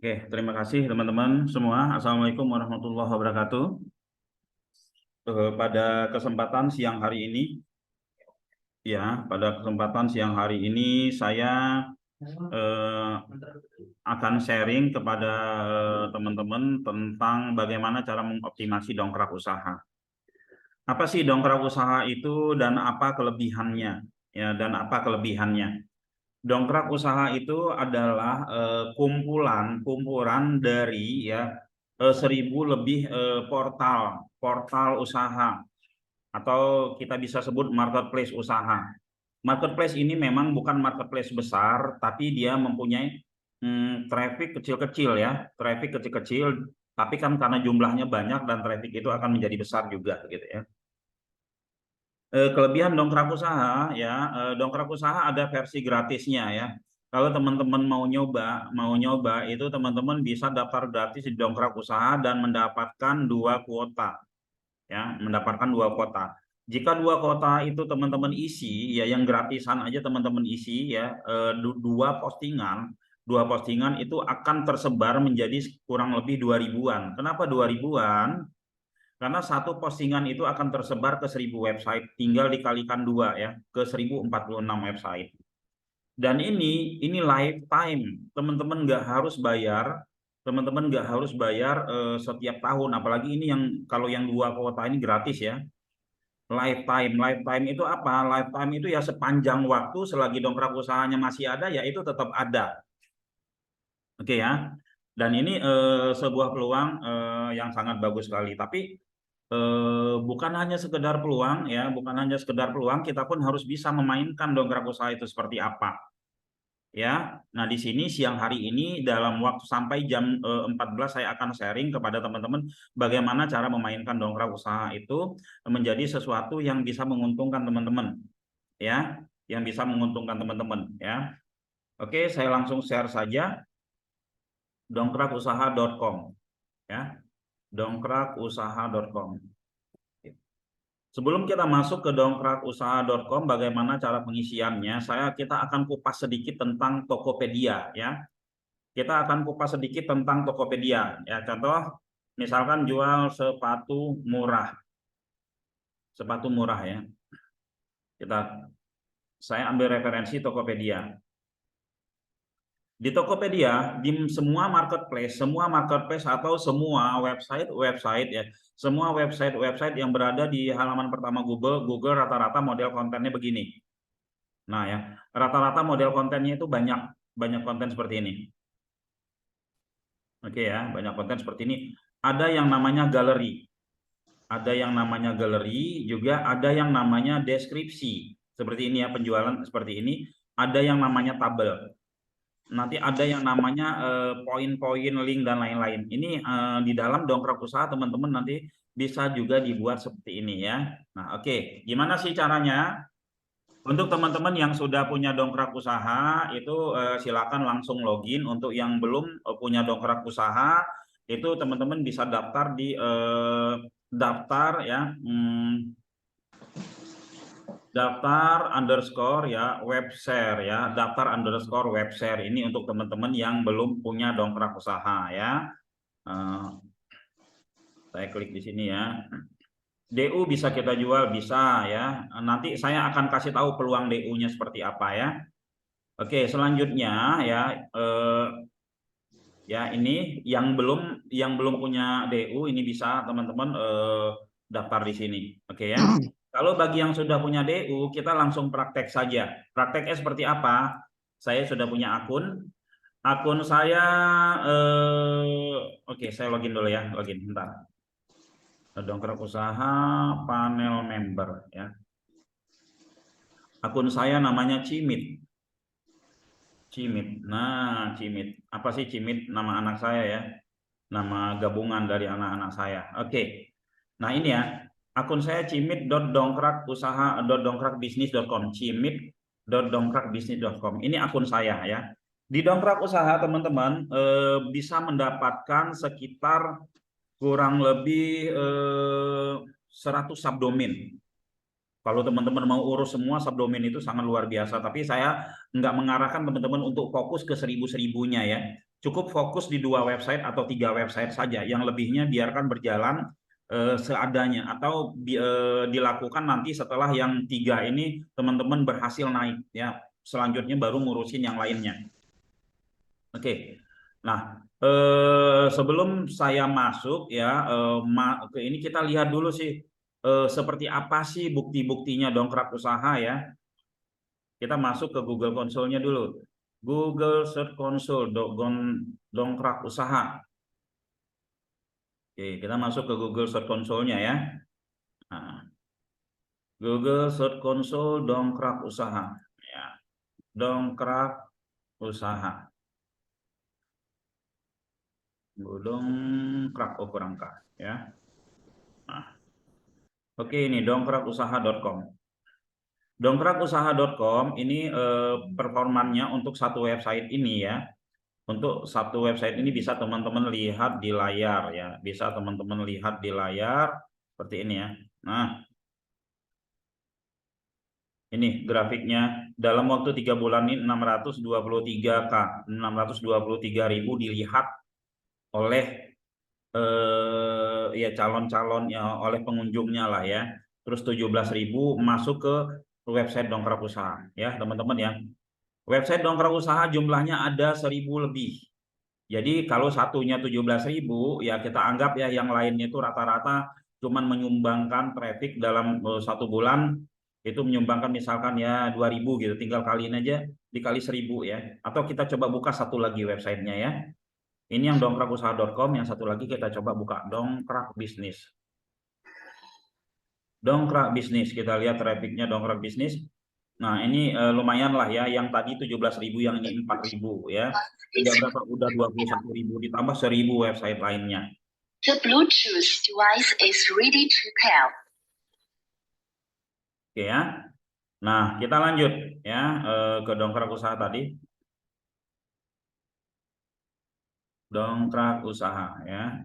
Oke, terima kasih teman-teman semua. Assalamualaikum warahmatullahi wabarakatuh. Pada kesempatan siang hari ini, saya eh, akan sharing kepada teman-teman tentang bagaimana cara mengoptimasi dongkrak usaha. Apa sih dongkrak usaha itu dan apa kelebihannya? Ya, dan apa kelebihannya? Dongkrak usaha itu adalah kumpulan dari 1.000 lebih portal usaha atau kita bisa sebut marketplace usaha. Marketplace ini memang bukan marketplace besar, tapi dia mempunyai traffic kecil-kecil ya, traffic kecil-kecil. Tapi kan karena jumlahnya banyak dan traffic itu akan menjadi besar juga gitu ya. Kelebihan dongkrak usaha ya, dongkrak usaha ada versi gratisnya ya. Kalau teman-teman mau nyoba itu teman-teman bisa daftar gratis di dongkrak usaha dan mendapatkan 2 kuota ya, mendapatkan 2 kuota. Jika 2 kuota itu teman-teman isi ya, yang gratisan aja teman-teman isi ya, 2 postingan itu akan tersebar menjadi kurang lebih 2 ribuan. Kenapa 2 ribuan? Karena satu postingan itu akan tersebar ke 1.000 website, tinggal dikalikan 2 ya, ke 1.046 website. Dan ini lifetime, teman-teman nggak harus bayar, setiap tahun, apalagi ini yang kalau yang 2 kuota ini gratis ya. Lifetime itu apa? Lifetime itu ya sepanjang waktu selagi dongkrak usahanya masih ada, ya itu tetap ada. Oke ya. Dan ini sebuah peluang yang sangat bagus sekali. Tapi bukan hanya sekedar peluang ya, kita pun harus bisa memainkan dongkrak usaha itu seperti apa ya. Nah, di sini siang hari ini dalam waktu sampai jam 14 saya akan sharing kepada teman-teman bagaimana cara memainkan dongkrak usaha itu menjadi sesuatu yang bisa menguntungkan teman-teman ya, ya. Oke, saya langsung share saja dongkrakusaha.com ya, dongkrakusaha.com. Sebelum kita masuk ke dongkrakusaha.com, bagaimana cara pengisiannya, kita akan kupas sedikit tentang Tokopedia ya. Kita akan kupas sedikit tentang Tokopedia ya. Contoh, misalkan jual sepatu murah ya. Saya ambil referensi Tokopedia. Di Tokopedia, di semua marketplace atau semua website ya, semua website yang berada di halaman pertama Google rata-rata model kontennya begini. Nah ya, rata-rata model kontennya itu banyak konten seperti ini. Oke ya, banyak konten seperti ini. Ada yang namanya galeri. Juga ada yang namanya deskripsi. Seperti ini ya, penjualan seperti ini. Ada yang namanya tabel. Nanti ada yang namanya poin-poin, link, dan lain-lain. Ini di dalam dongkrak usaha teman-teman nanti bisa juga dibuat seperti ini ya. Nah, oke. Gimana sih caranya? Untuk teman-teman yang sudah punya dongkrak usaha, itu silakan langsung login. Untuk yang belum punya dongkrak usaha, itu teman-teman bisa daftar di daftar ya. Daftar web share ini untuk teman-teman yang belum punya dongkrak usaha ya. Saya klik di sini ya. DU bisa kita jual, bisa ya. Nanti saya akan kasih tahu peluang DU-nya seperti apa ya. Oke, selanjutnya ya ini yang belum punya DU, ini bisa teman-teman daftar di sini. Oke ya. Kalau bagi yang sudah punya DU, kita langsung praktek saja. Prakteknya seperti apa? Saya sudah punya akun. Akun saya, oke, saya login dulu ya. Bentar. Dongkrak usaha, panel member ya. Akun saya namanya Cimit. Nah, Cimit. Apa sih Cimit? Nama anak saya ya. Nama gabungan dari anak-anak saya. Oke. Nah, ini ya. Akun saya cimit.dongkrakbisnis.com. Cimit.dongkrakbisnis.com. Ini akun saya ya. Di dongkrak usaha teman-teman bisa mendapatkan sekitar kurang lebih 100 subdomain. Kalau teman-teman mau urus semua subdomain itu sangat luar biasa. Tapi saya nggak mengarahkan teman-teman untuk fokus ke 1.000-1.000-nya ya. cukup fokus di 2 website atau 3 website saja. Yang lebihnya biarkan berjalan seadanya atau dilakukan nanti setelah yang 3 ini teman-teman berhasil naik ya. Selanjutnya baru ngurusin yang lainnya. Oke. Nah, sebelum saya masuk ya ke ini kita lihat dulu sih seperti apa sih bukti-buktinya dongkrak usaha ya. Kita masuk ke Google Console-nya dulu. Google Search Console dongkrak usaha. Oke, kita masuk ke Google Search Console-nya ya. Nah, Google Search Console dongkrak usaha. Ya, dongkrak usaha. Dongkrak kerangka ya. Nah, oke ini dongkrakusaha.com. Dongkrakusaha.com ini performannya untuk satu website ini ya. Untuk satu website ini bisa teman-teman lihat di layar ya. Bisa teman-teman lihat di layar seperti ini ya. Nah, ini grafiknya dalam waktu 3 bulan ini 623K, 623.000 dilihat oleh ya calon-calon ya oleh pengunjungnya lah ya. Terus 17.000 masuk ke website dongkrak usaha ya teman-teman ya. Website dongkrak usaha jumlahnya ada 1.000 lebih. Jadi kalau satunya 17.000 ya kita anggap ya yang lainnya itu rata-rata cuman menyumbangkan traffic dalam 1 bulan itu menyumbangkan misalkan ya 2.000 gitu. Tinggal kaliin aja dikali 1.000 ya. Atau kita coba buka satu lagi websitenya ya. Ini yang dongkrakusaha.com, yang satu lagi kita coba buka dongkrak bisnis. Dongkrak bisnis, kita lihat trafficnya dongkrak bisnis. Nah ini lumayan lah ya, yang tadi 17.000, yang ini 4.000 ya. Udah berapa? Udah 21.000 ditambah 1.000 website lainnya. The Bluetooth device is ready to pair. Oke ya. Nah kita lanjut ya ke dongkrak usaha tadi. Dongkrak usaha ya.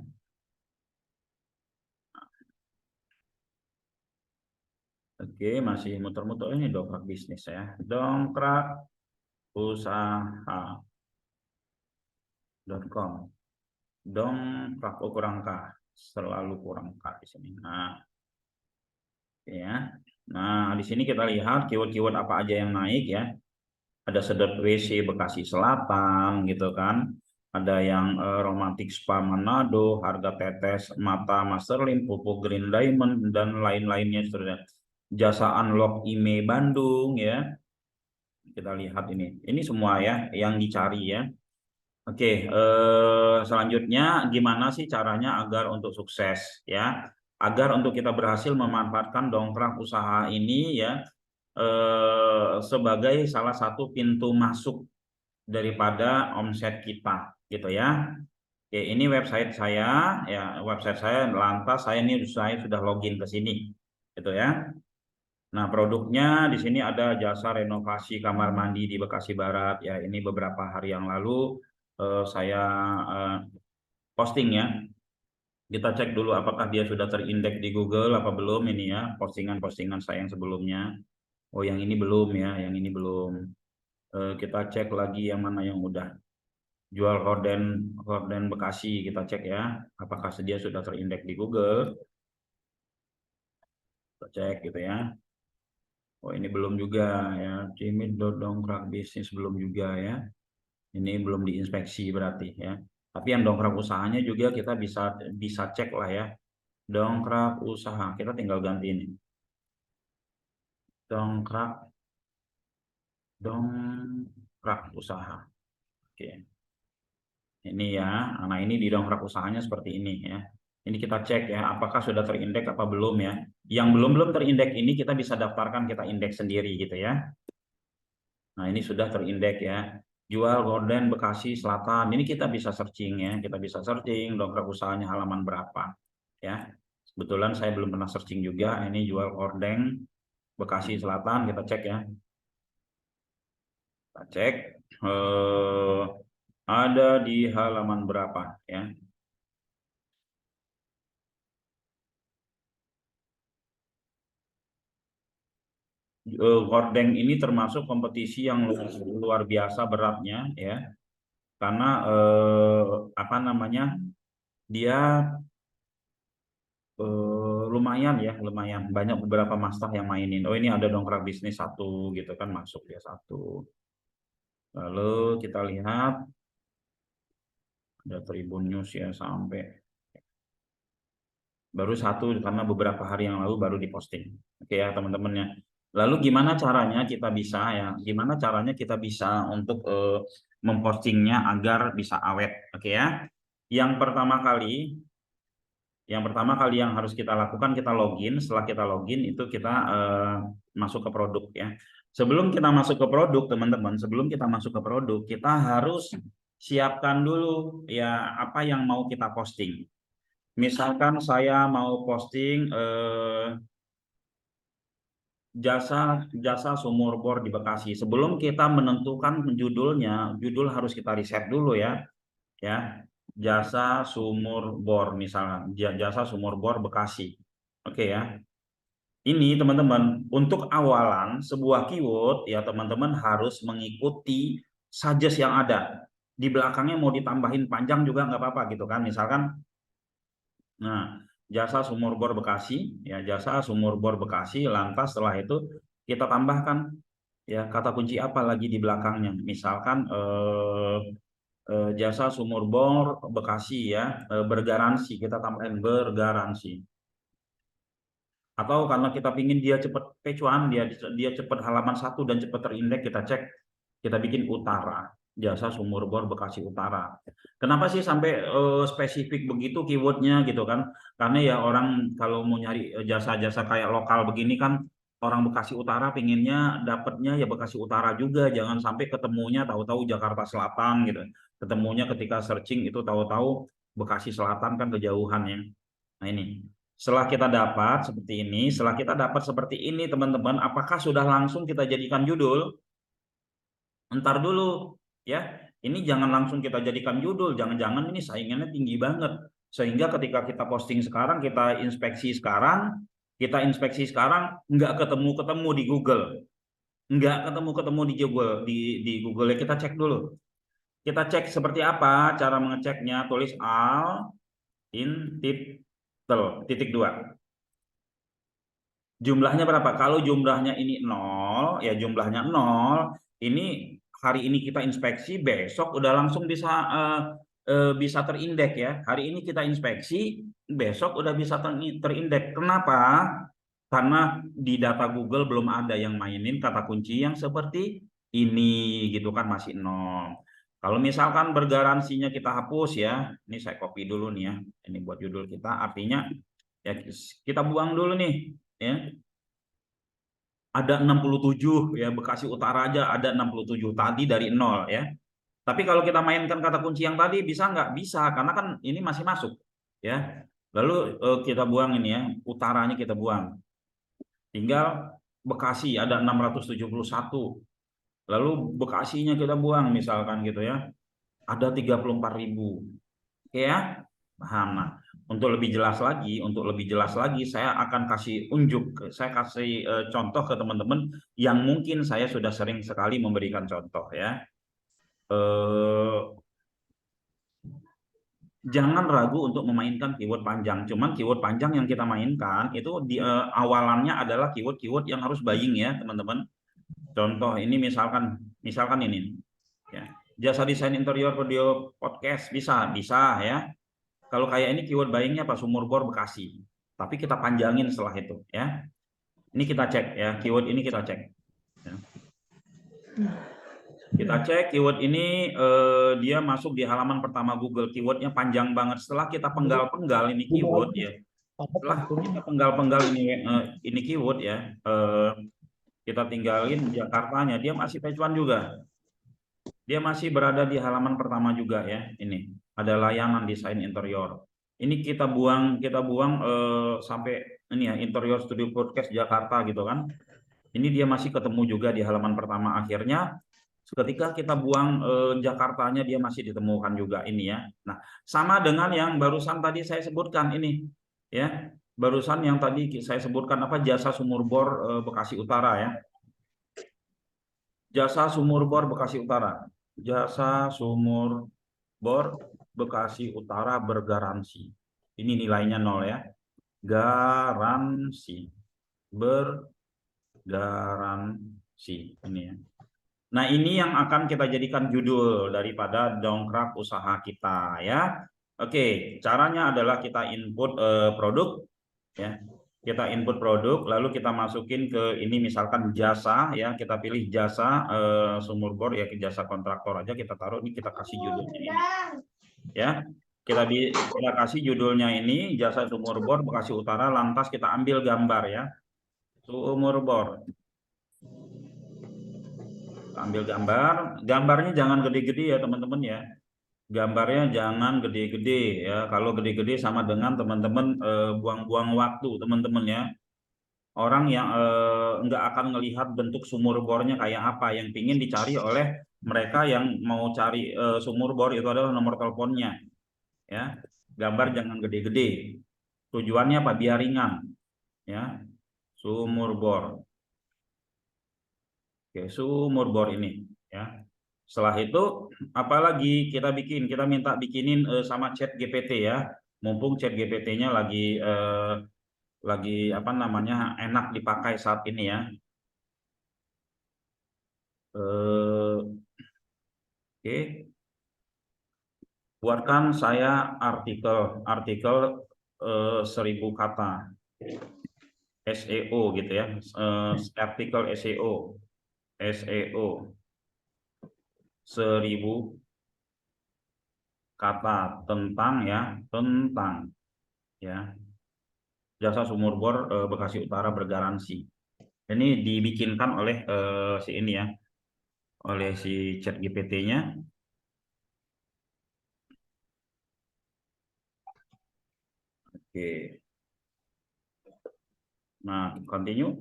Oke, masih muter-muter ini dongkrak bisnis ya. Dongkrak usaha.com. Dongkrak kurangkah, selalu kurangkah di sini. Nah, ya. Nah, di sini kita lihat keyword-keyword apa aja yang naik ya. Ada sedot WC Bekasi Selatan gitu kan. Ada yang romantik spa Manado, harga tetes mata Masterlim, pupuk Green Diamond dan lain-lainnya seterusnya. Jasa unlock IMEI Bandung ya. Kita lihat ini. Ini semua ya yang dicari ya. Oke, selanjutnya gimana sih caranya agar untuk sukses ya? Agar untuk kita berhasil memanfaatkan dongkrak usaha ini ya sebagai salah satu pintu masuk daripada omset kita gitu ya. Oke, ini website saya ya, website saya lantas saya sudah login ke sini gitu ya. Nah, produknya di sini ada jasa renovasi kamar mandi di Bekasi Barat ya. Ini beberapa hari yang lalu saya posting ya. Kita cek dulu apakah dia sudah terindeks di Google apa belum ini ya. Postingan-postingan saya yang sebelumnya. Oh, yang ini belum ya, yang ini belum. Kita cek lagi yang mana yang udah. Jual horden Bekasi kita cek ya. Apakah dia sudah terindeks di Google. Kita cek gitu ya. Oh ini belum juga ya, Cimit dongkrak bisnis belum juga ya. Ini belum diinspeksi berarti ya. Tapi yang dongkrak usahanya juga kita bisa cek lah ya. Dongkrak usaha, kita tinggal ganti ini. Dongkrak usaha. Oke. Ini ya. Nah ini di dongkrak usahanya seperti ini ya. Ini kita cek ya, apakah sudah terindeks apa belum ya. Yang belum terindeks ini kita bisa daftarkan, kita indeks sendiri gitu ya. Nah, ini sudah terindeks ya. Jual gorden Bekasi Selatan. Ini kita bisa searching ya. Kita bisa searching dongkrak usahanya halaman berapa. Ya. Kebetulan saya belum pernah searching juga. Ini jual gorden Bekasi Selatan. Kita cek ya. Kita cek. Ada di halaman berapa ya. Gordeng ini termasuk kompetisi yang luar biasa beratnya ya. karena apa namanya, dia lumayan ya, lumayan banyak beberapa master yang mainin. Oh, ini ada dongkrak bisnis satu gitu kan, masuk ya satu. Lalu kita lihat ada Tribun News ya, sampai baru satu karena beberapa hari yang lalu baru diposting. Oke ya teman-teman ya. Lalu gimana caranya kita bisa ya? Gimana caranya kita bisa untuk mempostingnya agar bisa awet? Oke ya. Yang pertama kali yang harus kita lakukan, kita login. Setelah kita login itu kita masuk ke produk ya. Sebelum kita masuk ke produk teman-teman, sebelum kita masuk ke produk, kita harus siapkan dulu ya apa yang mau kita posting. Misalkan saya mau posting jasa sumur bor di Bekasi. Sebelum kita menentukan judulnya, judul harus kita riset dulu ya. Ya, jasa sumur bor misalnya, jasa sumur bor Bekasi. Oke ya. Ini teman-teman, untuk awalan sebuah keyword ya teman-teman harus mengikuti suggest yang ada. Di belakangnya mau ditambahin panjang juga nggak apa-apa gitu kan. Misalkan, nah, jasa sumur bor Bekasi, ya jasa sumur bor Bekasi. Lantas setelah itu kita tambahkan ya kata kunci apa lagi di belakangnya. Misalkan jasa sumur bor Bekasi ya, bergaransi, kita tambahin bergaransi. Atau karena kita pingin dia cepat pecuan, dia cepat halaman 1 dan cepat terindeks, kita cek, kita bikin utara, jasa sumur bor Bekasi Utara. Kenapa sih sampai spesifik begitu keywordnya gitu kan? Karena ya orang kalau mau nyari jasa-jasa kayak lokal begini kan, orang Bekasi Utara pinginnya dapatnya ya Bekasi Utara juga, jangan sampai ketemunya tahu-tahu Jakarta Selatan gitu. Ketemunya ketika searching itu tahu-tahu Bekasi Selatan kan kejauhan ya. Nah ini. Setelah kita dapat seperti ini, setelah kita dapat seperti ini teman-teman, apakah sudah langsung kita jadikan judul? Entar dulu ya. Ini jangan langsung kita jadikan judul, jangan-jangan ini saingannya tinggi banget. Sehingga ketika kita posting sekarang, kita inspeksi sekarang, nggak ketemu-ketemu di Google. Nggak ketemu-ketemu di Google, di Google ya, kita cek dulu. Kita cek seperti apa cara mengeceknya, tulis al in titik 2. Jumlahnya berapa? Kalau jumlahnya ini 0, ya jumlahnya 0, ini hari ini kita inspeksi, besok udah langsung bisa terindeks ya. Hari ini kita inspeksi, besok udah bisa terindeks. Kenapa? Karena di data Google belum ada yang mainin kata kunci yang seperti ini gitu kan, masih 0. Kalau misalkan bergaransinya kita hapus ya, ini saya copy dulu nih ya, ini buat judul kita, artinya ya kita buang dulu nih ya. Ada 67 ya, Bekasi Utara aja ada 67 tadi dari 0 ya. Tapi kalau kita mainkan kata kunci yang tadi bisa nggak? Bisa, karena kan ini masih masuk ya. Lalu kita buang ini ya, utaranya kita buang. Tinggal Bekasi ada 671. Lalu Bekasinya kita buang misalkan gitu ya. Ada 34.000. Oke ya? Paham. Nah, untuk lebih jelas lagi, saya akan saya kasih contoh ke teman-teman yang mungkin saya sudah sering sekali memberikan contoh ya. Jangan ragu untuk memainkan keyword panjang. Cuman keyword panjang yang kita mainkan itu di awalannya adalah keyword-keyword yang harus buying ya, teman-teman. Contoh ini misalkan ini ya. Jasa desain interior video podcast bisa ya. Kalau kayak ini keyword buyingnya apa? Sumur bor Bekasi. Tapi kita panjangin setelah itu ya. Ini kita cek ya, keyword ini kita cek. Ya. Kita cek keyword ini dia masuk di halaman pertama Google. Keywordnya panjang banget. Setelah kita penggal-penggal ini keyword ya. Setelah kita penggal-penggal ini keyword ya, kita tinggalin Jakartanya. Dia masih pecuan juga. Dia masih berada di halaman pertama juga ya. Ini ada layanan desain interior. Ini kita buang sampai ini ya, interior studio podcast Jakarta gitu kan. Ini dia masih ketemu juga di halaman pertama. Akhirnya ketika kita buang Jakartanya, dia masih ditemukan juga ini ya. Nah, sama dengan yang barusan tadi saya sebutkan ini ya. Barusan yang tadi saya sebutkan apa, jasa sumur bor Bekasi Utara ya. Jasa sumur bor Bekasi Utara. Jasa Sumur Bor Bekasi Utara bergaransi. Ini nilainya 0 ya. Garansi. Bergaransi. Ini ya. Nah, ini yang akan kita jadikan judul daripada dongkrak usaha kita ya. Oke, caranya adalah kita input produk ya. Kita input produk, lalu kita masukin ke ini misalkan jasa ya, kita pilih jasa sumur bor ya, jasa kontraktor aja kita taruh ini, kita kasih judulnya ini ya. Kita kasih judulnya ini jasa sumur bor Bekasi Utara, lantas kita ambil gambar ya. Sumur bor. Ambil gambarnya jangan gede-gede ya teman-teman ya. Gambarnya jangan gede-gede ya. Kalau gede-gede sama dengan teman-teman buang-buang waktu teman-teman ya. Orang yang nggak akan melihat bentuk sumur bornya kayak apa. Yang ingin dicari oleh mereka yang mau cari sumur bor itu adalah nomor teleponnya ya. Gambar jangan gede-gede. Tujuannya apa? Biar ringan ya. Sumur bor. Oke, sumur bor ini ya. Setelah itu apalagi kita minta bikinin sama Chat GPT ya. Mumpung Chat GPT-nya lagi apa namanya enak dipakai saat ini ya. Oke. Buatkan saya artikel 1000 kata SEO gitu ya. Artikel SEO 1000 kata tentang ya jasa sumur bor Bekasi Utara bergaransi. Ini dibikinkan oleh si ini ya, oleh si Chat GPT-nya. Oke. Nah, continue.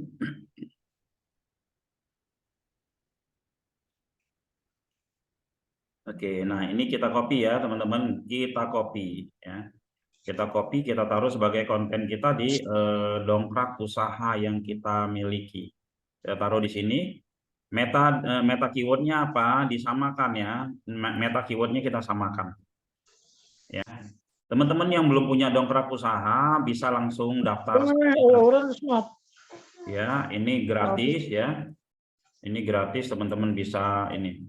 Oke, nah ini kita copy ya teman-teman, kita copy ya. Kita copy, kita taruh sebagai konten kita di dongkrak usaha yang kita miliki. Kita taruh di sini. Meta keywordnya apa? Disamakan ya. Meta keywordnya kita samakan. Ya, teman-teman yang belum punya dongkrak usaha bisa langsung daftar. Ya, ini gratis ya. Ini gratis, teman-teman bisa ini.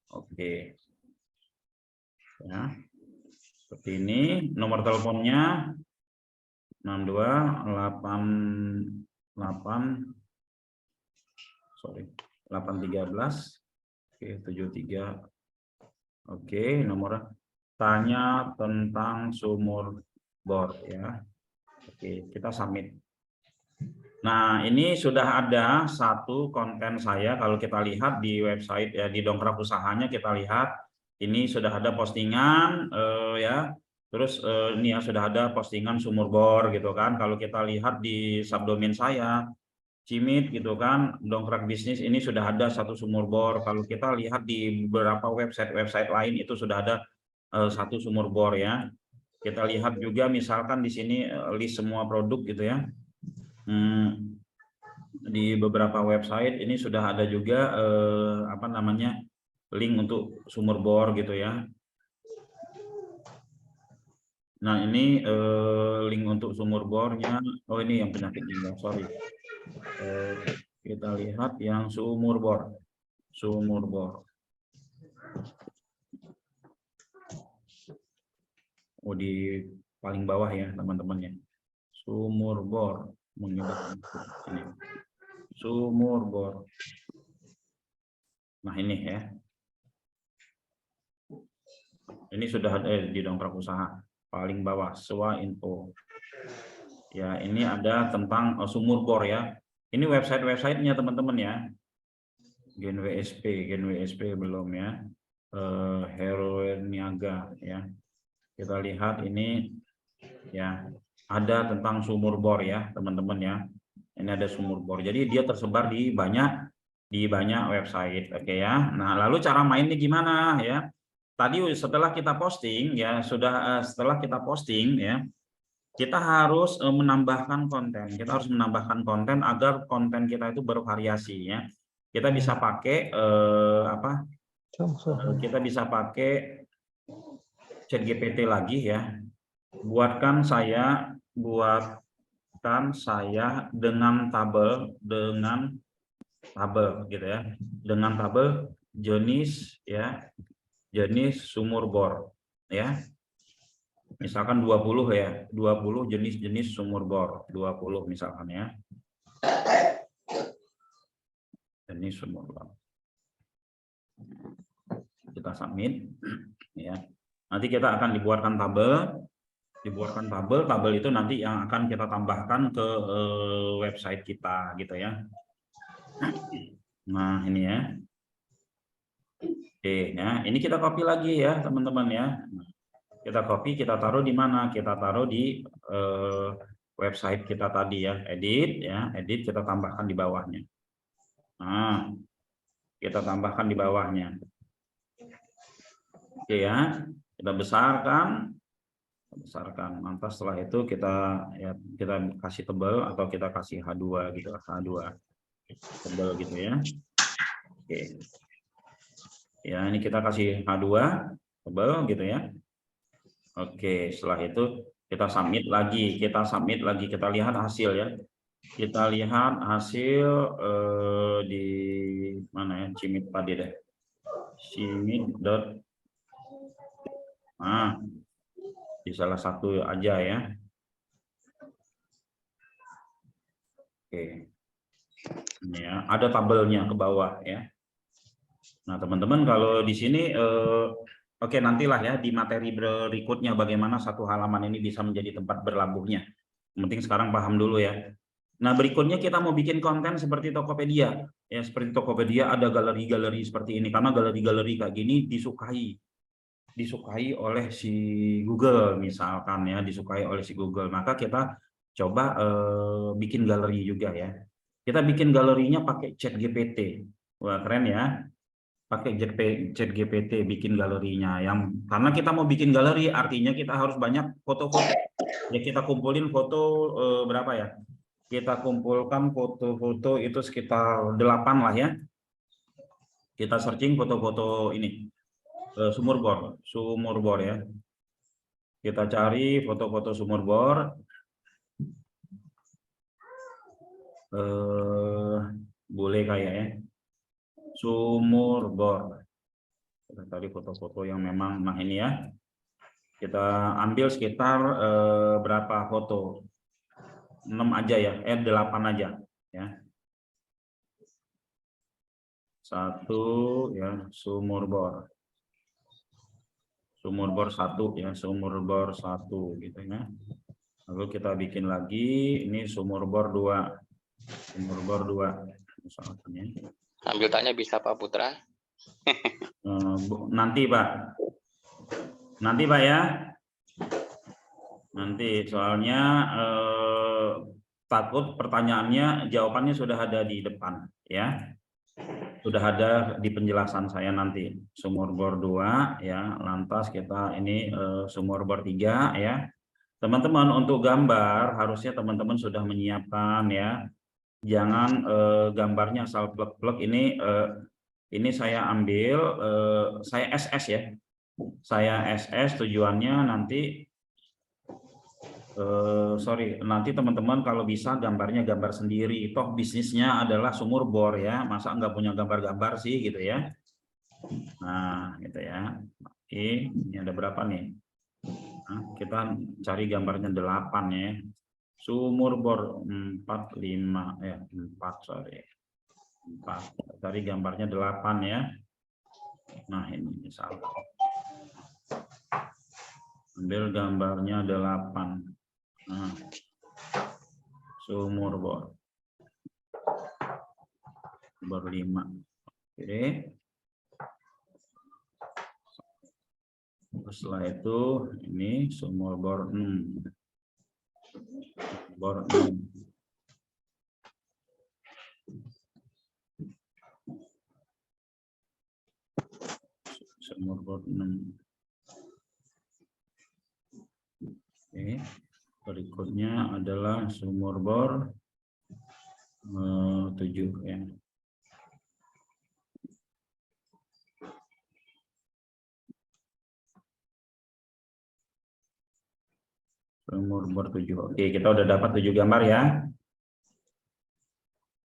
Oke. Ya. Seperti ini, nomor teleponnya 813. Oke, 73. Oke, nomor tanya tentang sumur bor ya. Oke, kita submit. Nah, ini sudah ada satu konten saya. Kalau kita lihat di website ya, di dongkrak usahanya kita lihat ini sudah ada postingan ya. Terus ini ya sudah ada postingan sumur bor gitu kan. Kalau kita lihat di subdomain saya Cimit gitu kan, dongkrak bisnis ini sudah ada satu sumur bor. Kalau kita lihat di beberapa website lain itu sudah ada satu sumur bor ya. Kita lihat juga misalkan di sini list semua produk gitu ya. Di beberapa website ini sudah ada juga apa namanya link untuk sumur bor gitu ya. Nah ini link untuk sumur bornya. Oh ini yang penyakit limbah, sorry. Kita lihat yang sumur bor. Oh di paling bawah ya teman-teman ya. Sumur bor. Ini. Sumur bor. Nah ini ya. Ini sudah ada di dongkrak usaha paling bawah SWA info. Ya ini ada tentang sumur bor ya. Ini websitenya teman-teman ya. Gen WSP belum ya. Heroin Niaga ya. Kita lihat ini ya ada tentang sumur bor ya teman-teman ya. Ini ada sumur bor. Jadi dia tersebar di banyak website. Oke ya. Nah lalu cara mainnya gimana ya? Tadi setelah kita posting ya, setelah kita posting ya, kita harus menambahkan konten. Kita harus menambahkan konten agar konten kita itu bervariasi ya. Kita bisa pakai Kita bisa pakai ChatGPT lagi ya. Buatkan saya dengan tabel gitu ya. Dengan tabel jenis sumur bor ya. Misalkan 20 ya, 20 jenis-jenis sumur bor, 20 misalkan ya. Jenis sumur bor. Kita submit ya. Nanti kita akan dibuatkan tabel itu nanti yang akan kita tambahkan ke website kita gitu ya. Nah, ini ya. Oke ya, ini kita copy lagi ya, teman-teman ya. Kita copy, kita taruh di mana? Kita taruh di website kita tadi ya, edit kita tambahkan di bawahnya. Nah, kita tambahkan di bawahnya. Oke ya, kita besarkan. Lantas setelah itu kita kasih tebal atau kita kasih H2 gitu, H2 tebal gitu ya. Oke. Ya, ini kita kasih H2 tebal gitu ya. Oke, setelah itu kita submit lagi, kita lihat hasil ya. Kita lihat hasil di mana ya, Cimit tadi deh. Nah, di salah satu aja ya. Oke. Ini ya, ada tabelnya ke bawah ya. Nah, teman-teman kalau di sini oke, nantilah ya di materi berikutnya bagaimana satu halaman ini bisa menjadi tempat berlabuhnya. Yang penting sekarang paham dulu ya. Nah, berikutnya kita mau bikin konten seperti Tokopedia. Ya, seperti Tokopedia ada galeri-galeri seperti ini karena galeri-galeri kayak gini disukai oleh si Google misalkan ya, disukai oleh si Google. Maka kita coba bikin galeri juga ya. Kita bikin galerinya pakai ChatGPT. Wah, keren ya. Pakai ChatGPT bikin galerinya karena kita mau bikin galeri artinya kita harus banyak foto-foto. Ya, kita kumpulin foto berapa ya? Kita kumpulkan foto-foto itu sekitar 8 lah ya. Kita searching foto-foto ini sumur bor ya. Kita cari foto-foto sumur bor. Boleh kayak ya. Sumur bor. Kita cari foto-foto yang memang, nah ini ya. Kita ambil sekitar berapa foto? 6 aja ya, 8 aja ya. 1 ya, sumur bor 1 ya, sumur bor 1 gitu ya. Lalu kita bikin lagi ini sumur bor 2 misalkan ya. Ambil tanya bisa Pak Putra. Nanti Pak ya. Nanti soalnya takut pertanyaannya jawabannya sudah ada di depan ya. Sudah ada di penjelasan saya nanti. Sumur bor 2 ya, lantas kita ini sumur bor 3 ya. Teman-teman untuk gambar harusnya teman-teman sudah menyiapkan ya. Jangan gambarnya asal plek-plek. Ini saya ambil saya SS ya. Saya SS tujuannya nanti nanti teman-teman kalau bisa gambarnya gambar sendiri. Toh bisnisnya adalah sumur bor ya, masa nggak punya gambar-gambar sih gitu ya. Nah gitu ya. Oke, ini ada berapa nih? Nah, kita cari gambarnya 8 ya. Sumur bor 4 5 ya 4 sorry 4. Cari gambarnya 8 ya. Nah ini misalnya ambil gambarnya 8. Nah, sumur bor 5. Oke. Setelah itu ini sumur bor 6. Bor 6. Sumur bor 6. Oke. Berikutnya adalah sumur bor 7 ya. Sumur bor 7. Oke, kita udah dapat 7 gambar ya.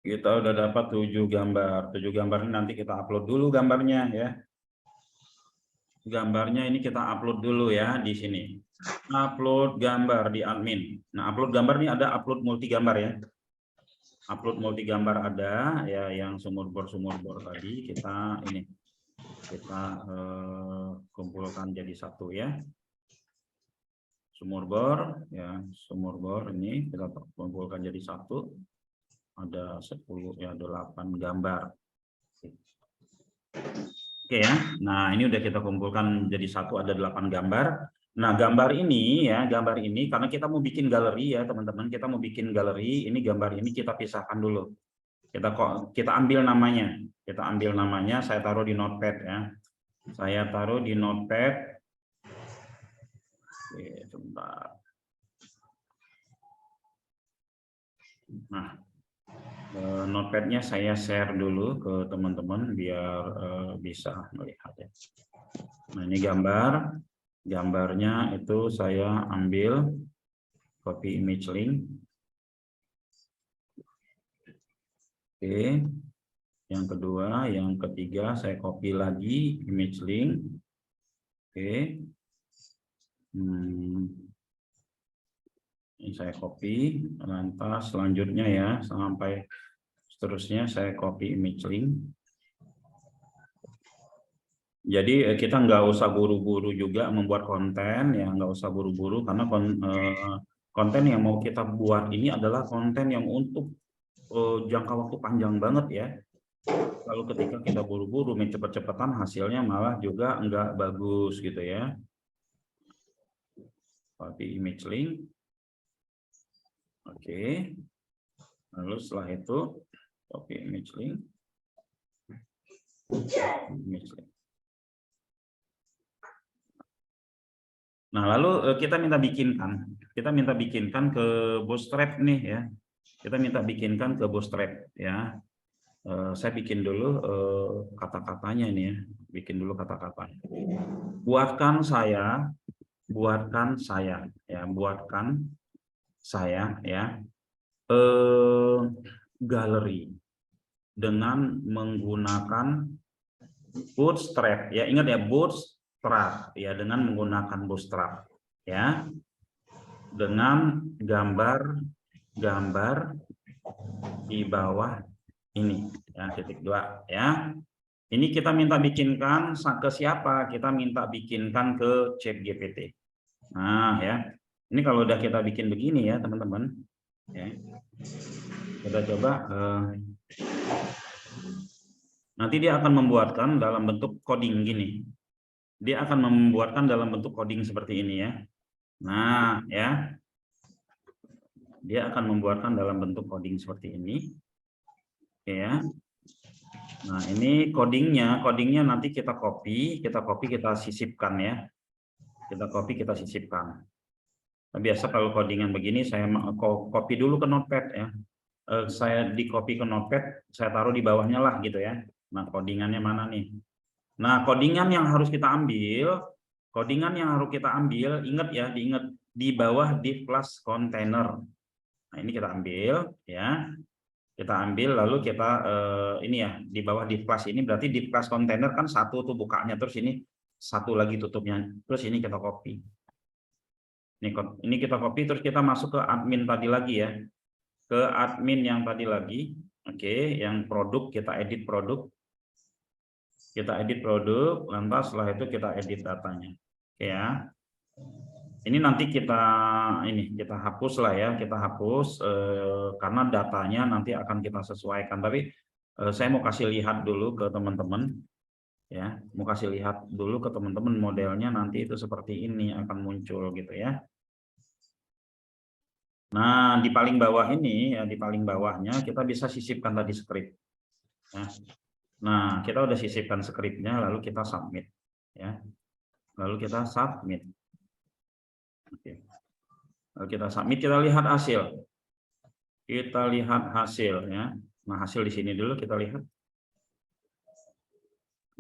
Kita udah dapat 7 gambar. 7 gambar ini nanti kita upload dulu gambarnya ya. Gambarnya ini kita upload dulu ya di sini. Upload gambar di admin. Nah, upload gambar ini ada upload multi gambar ya. Upload multi gambar ada ya, yang sumur bor tadi kita ini kita kumpulkan jadi satu ya. Sumur bor ya, sumur bor ini kita kumpulkan jadi satu. Ada 10 ya, 8 gambar. Oke ya. Nah, ini udah kita kumpulkan jadi satu, ada 8 gambar. Nah, gambar ini ya, gambar ini karena kita mau bikin galeri ya, teman-teman. Kita mau bikin galeri, ini gambar ini kita pisahkan dulu. Kita ambil namanya. Kita ambil namanya, saya taruh di notepad ya. Saya taruh di notepad. Oke, sebentar. Nah, notepadnya saya share dulu ke teman-teman biar bisa melihat ya. Nah, ini gambarnya itu saya ambil copy image link. Oke, yang kedua, yang ketiga saya copy lagi image link. Oke, ini saya copy, lantas selanjutnya ya sampai seterusnya saya copy image link. Jadi kita nggak usah buru-buru juga membuat konten ya, nggak usah buru-buru karena konten yang mau kita buat ini adalah konten yang untuk jangka waktu panjang banget ya. Lalu ketika kita buru-buru main cepet-cepetan hasilnya malah juga nggak bagus gitu ya. Copy image link. Oke. Lalu setelah itu copy image link. Image link. Nah, lalu kita minta bikinkan ke Bootstrap nih ya. Kita minta bikinkan ke Bootstrap ya. Saya bikin dulu kata-katanya ini ya. Bikin dulu kata-katanya. Buatkan saya ya galeri dengan menggunakan Bootstrap ya. Ingat ya, Bootstrap ya, dengan menggunakan Bootstrap ya, dengan gambar di bawah ini ya, titik 2 ya. Ini kita minta bikinkan ke siapa? Kita minta bikinkan ke ChatGPT. Nah ya, ini kalau udah kita bikin begini ya teman-teman ya, kita coba nanti dia akan membuatkan dalam bentuk coding gini. Dia akan membuatkan dalam bentuk coding seperti ini ya. Nah, ya. Dia akan membuatkan dalam bentuk coding seperti ini. Oke ya. Nah, ini codingnya nanti kita copy, kita sisipkan ya. Kita copy, kita sisipkan. Nah, biasa kalau codingan begini saya copy dulu ke notepad ya. Saya di copy ke notepad, saya taruh di bawahnya lah gitu ya. Nah, codingannya mana nih? Nah, codingan yang harus kita ambil, ingat ya, diingat di bawah div class container. Nah, ini kita ambil ya. Kita ambil lalu kita ini ya, di bawah div class ini berarti div class container kan satu tuh bukanya, terus ini satu lagi tutupnya. Terus ini kita copy. Ini kita copy terus kita masuk ke admin tadi lagi ya. Ke admin yang tadi lagi. Oke, yang produk kita edit produk. Kita edit produk, lantas setelah itu kita edit datanya. Oke ya. Ini nanti kita hapus lah ya, kita hapus karena datanya nanti akan kita sesuaikan. Tapi saya mau kasih lihat dulu ke teman-teman ya, mau kasih lihat dulu ke teman-teman modelnya nanti itu seperti ini akan muncul gitu ya. Nah, di paling bawah ini ya, di paling bawahnya kita bisa sisipkan tadi script. Ya. Nah, kita udah sisipkan skripnya, lalu kita submit, ya. Lalu kita submit. Oke. Lalu kita submit, kita lihat hasil. Kita lihat hasil, ya. Nah, hasil di sini dulu kita lihat.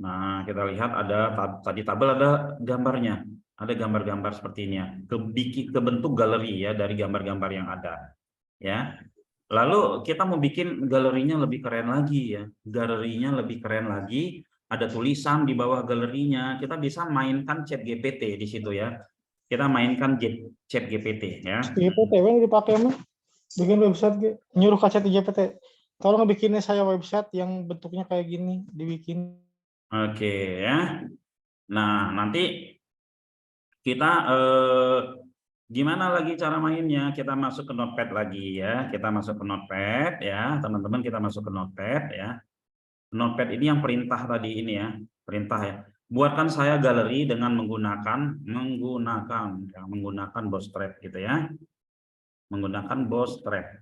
Nah, kita lihat ada tadi tabel ada gambarnya. Ada gambar-gambar seperti ini ya, kebentuk galeri ya dari gambar-gambar yang ada. Ya, lalu kita mau bikin galerinya lebih keren lagi ya, galerinya lebih keren lagi. Ada tulisan di bawah galerinya. Kita bisa mainkan Chat GPT di situ ya. Kita mainkan Chat GPT ya. GPT yang dipakai mah bikin website nyuruh ke Chat GPT. Tolong bikinnya saya website yang bentuknya kayak gini, dibikin. Oke ya. Nah, nanti kita gimana lagi cara mainnya? Kita masuk ke Notepad lagi ya. Kita masuk ke Notepad ya, teman-teman, kita masuk ke Notepad ya. Notepad ini yang perintah tadi ini ya, perintah ya. Buatkan saya galeri dengan menggunakan Bootstrap gitu ya. Menggunakan Bootstrap.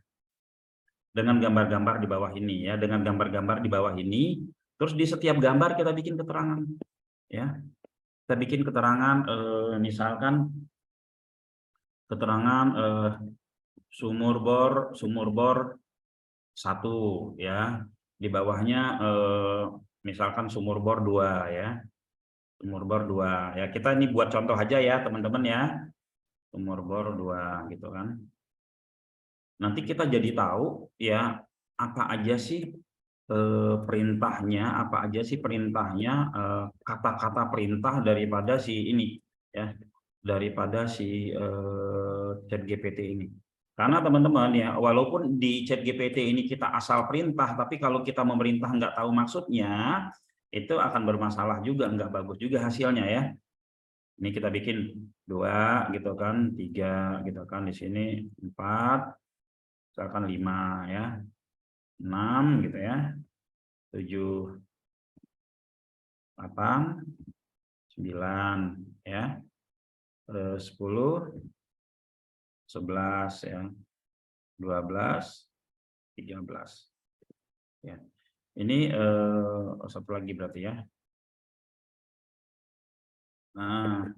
Dengan gambar-gambar di bawah ini ya, dengan gambar-gambar di bawah ini. Terus di setiap gambar kita bikin keterangan ya. Kita bikin keterangan misalkan keterangan sumur bor 1 ya. Di bawahnya misalkan sumur bor 2 ya. Sumur bor 2 ya. Kita ini buat contoh aja ya, teman-teman ya. Sumur bor 2 gitu kan. Nanti kita jadi tahu ya apa aja sih perintahnya, kata-kata perintah daripada si ini ya, daripada si Chat GPT ini. Karena teman-teman ya, walaupun di Chat GPT ini kita asal perintah, tapi kalau kita memerintah nggak tahu maksudnya, itu akan bermasalah juga, nggak bagus juga hasilnya ya. Ini kita bikin 2 gitu kan, 3 gitu kan, di sini 4, misalkan 5 ya, 6 gitu ya, 7, 8, 9 ya, 10, 11 ya, 12, 13 ya. Ini satu lagi berarti ya. Nah,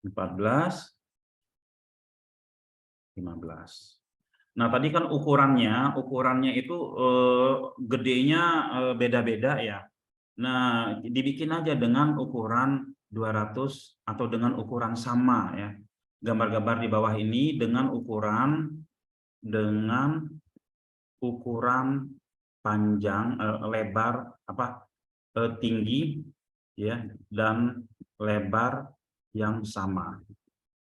14, 15. Nah, tadi kan ukurannya itu gedenya beda-beda ya. Nah, dibikin aja dengan ukuran 200 atau dengan ukuran sama ya. Gambar-gambar di bawah ini dengan ukuran panjang, lebar tinggi ya, dan lebar yang sama.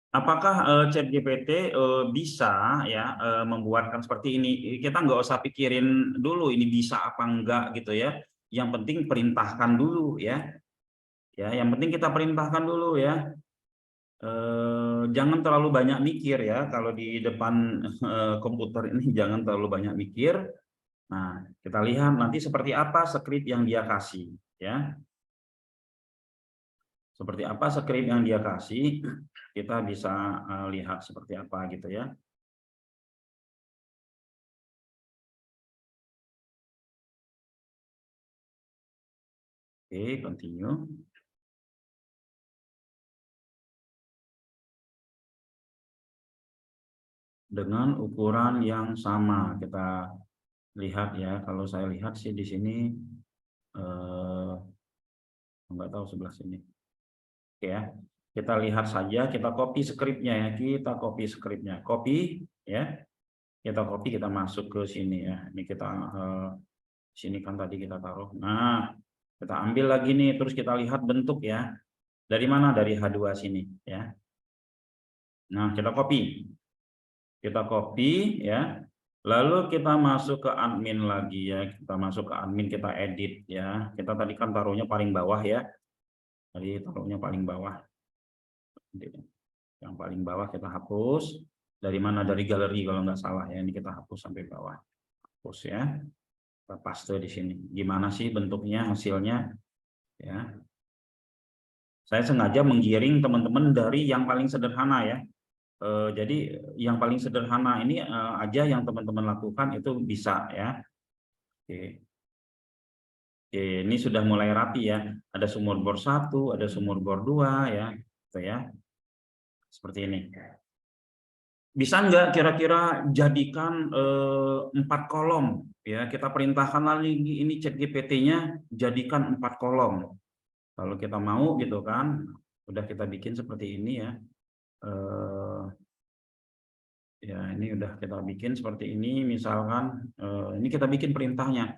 Apakah ChatGPT bisa ya membuatkan seperti ini? Kita nggak usah pikirin dulu ini bisa apa enggak gitu ya. Yang penting perintahkan dulu ya. Ya, yang penting kita perintahkan dulu ya. Jangan terlalu banyak mikir ya kalau di depan komputer ini, jangan terlalu banyak mikir. Nah, kita lihat nanti seperti apa skrip yang dia kasih ya. Seperti apa skrip yang dia kasih, kita bisa lihat seperti apa gitu ya. Oke, continue. Dengan ukuran yang sama, kita lihat ya. Kalau saya lihat sih di sini nggak tahu sebelah sini. Oke ya, kita lihat saja, kita copy skripnya ya, copy ya, kita copy, kita masuk ke sini ya. Ini kita sini kan tadi kita taruh. Nah, kita ambil lagi nih, terus kita lihat bentuk ya. Dari mana? Dari H2 sini ya. Nah, kita copy ya. Lalu kita masuk ke admin lagi ya. Kita masuk ke admin, kita edit ya. Kita tadi kan taruhnya paling bawah ya. Tadi taruhnya paling bawah. Yang paling bawah kita hapus. Dari mana? Dari galeri kalau nggak salah ya. Ini kita hapus sampai bawah. Hapus ya. Kita paste di sini. Gimana sih bentuknya, hasilnya? Ya. Saya sengaja menggiring teman-teman dari yang paling sederhana ya. Jadi yang paling sederhana ini aja yang teman-teman lakukan itu bisa ya. Oke. Oke, ini sudah mulai rapi ya. Ada sumur bor 1, ada sumur bor 2 ya, gitu ya. Seperti ini. Bisa nggak kira-kira jadikan 4 kolom ya? Kita perintahkan lagi ini ChatGPT-nya jadikan 4 kolom. Kalau kita mau gitu kan, Udah kita bikin seperti ini ya. Ya, ini udah kita bikin seperti ini. Misalkan ini kita bikin perintahnya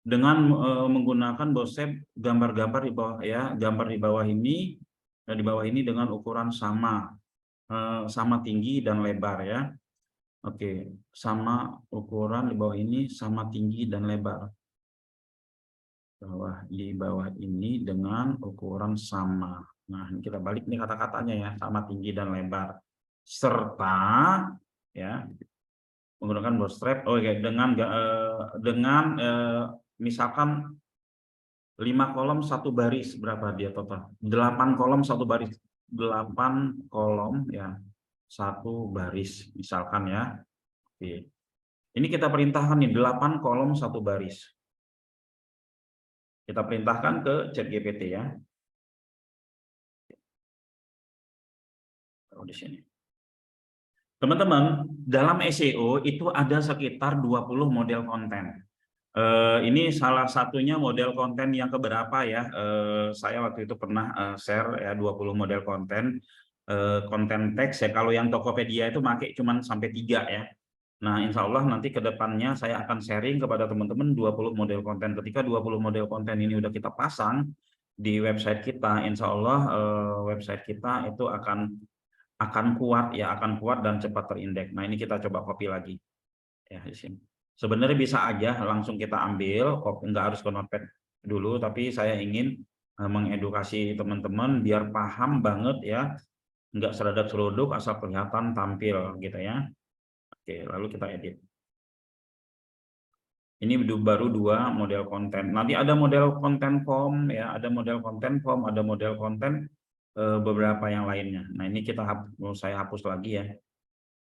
dengan menggunakan bosep gambar-gambar di bawah ya, gambar di bawah ini dan di bawah ini dengan ukuran sama tinggi dan lebar ya. Oke, sama ukuran di bawah ini sama tinggi dan lebar. Di bawah ini dengan ukuran sama. Nah, ini kita balik nih kata-katanya ya, sama tinggi dan lebar. Serta ya menggunakan bootstrap dengan misalkan 5 kolom 1 baris, berapa dia total? 8 kolom 1 baris. 8 kolom ya 1 baris misalkan ya. Oke. Ini kita perintahkan nih 8 kolom 1 baris. Kita perintahkan ke ChatGPT ya. Taruh di sini. Teman-teman, dalam SEO itu ada sekitar 20 model konten. Ini salah satunya model konten yang keberapa ya. Saya waktu itu pernah share ya 20 model konten. Konten teks ya, kalau yang Tokopedia itu pakai cuman sampai 3 ya. Nah, insya Allah nanti ke depannya saya akan sharing kepada teman-teman 20 model konten. Ketika 20 model konten ini udah kita pasang di website kita, insya Allah website kita itu akan kuat ya, akan kuat dan cepat terindeks. Nah, ini kita coba copy lagi ya di sini. Sebenarnya bisa aja langsung kita ambil, nggak harus ke Notepad dulu, tapi saya ingin mengedukasi teman-teman biar paham banget ya, nggak seradak-seruduk asal kelihatan tampil gitu ya. Oke, lalu kita edit. Ini baru 2 model konten. Nanti ada model konten form ya, ada model konten form, ada model konten beberapa yang lainnya. Nah, ini saya hapus lagi ya.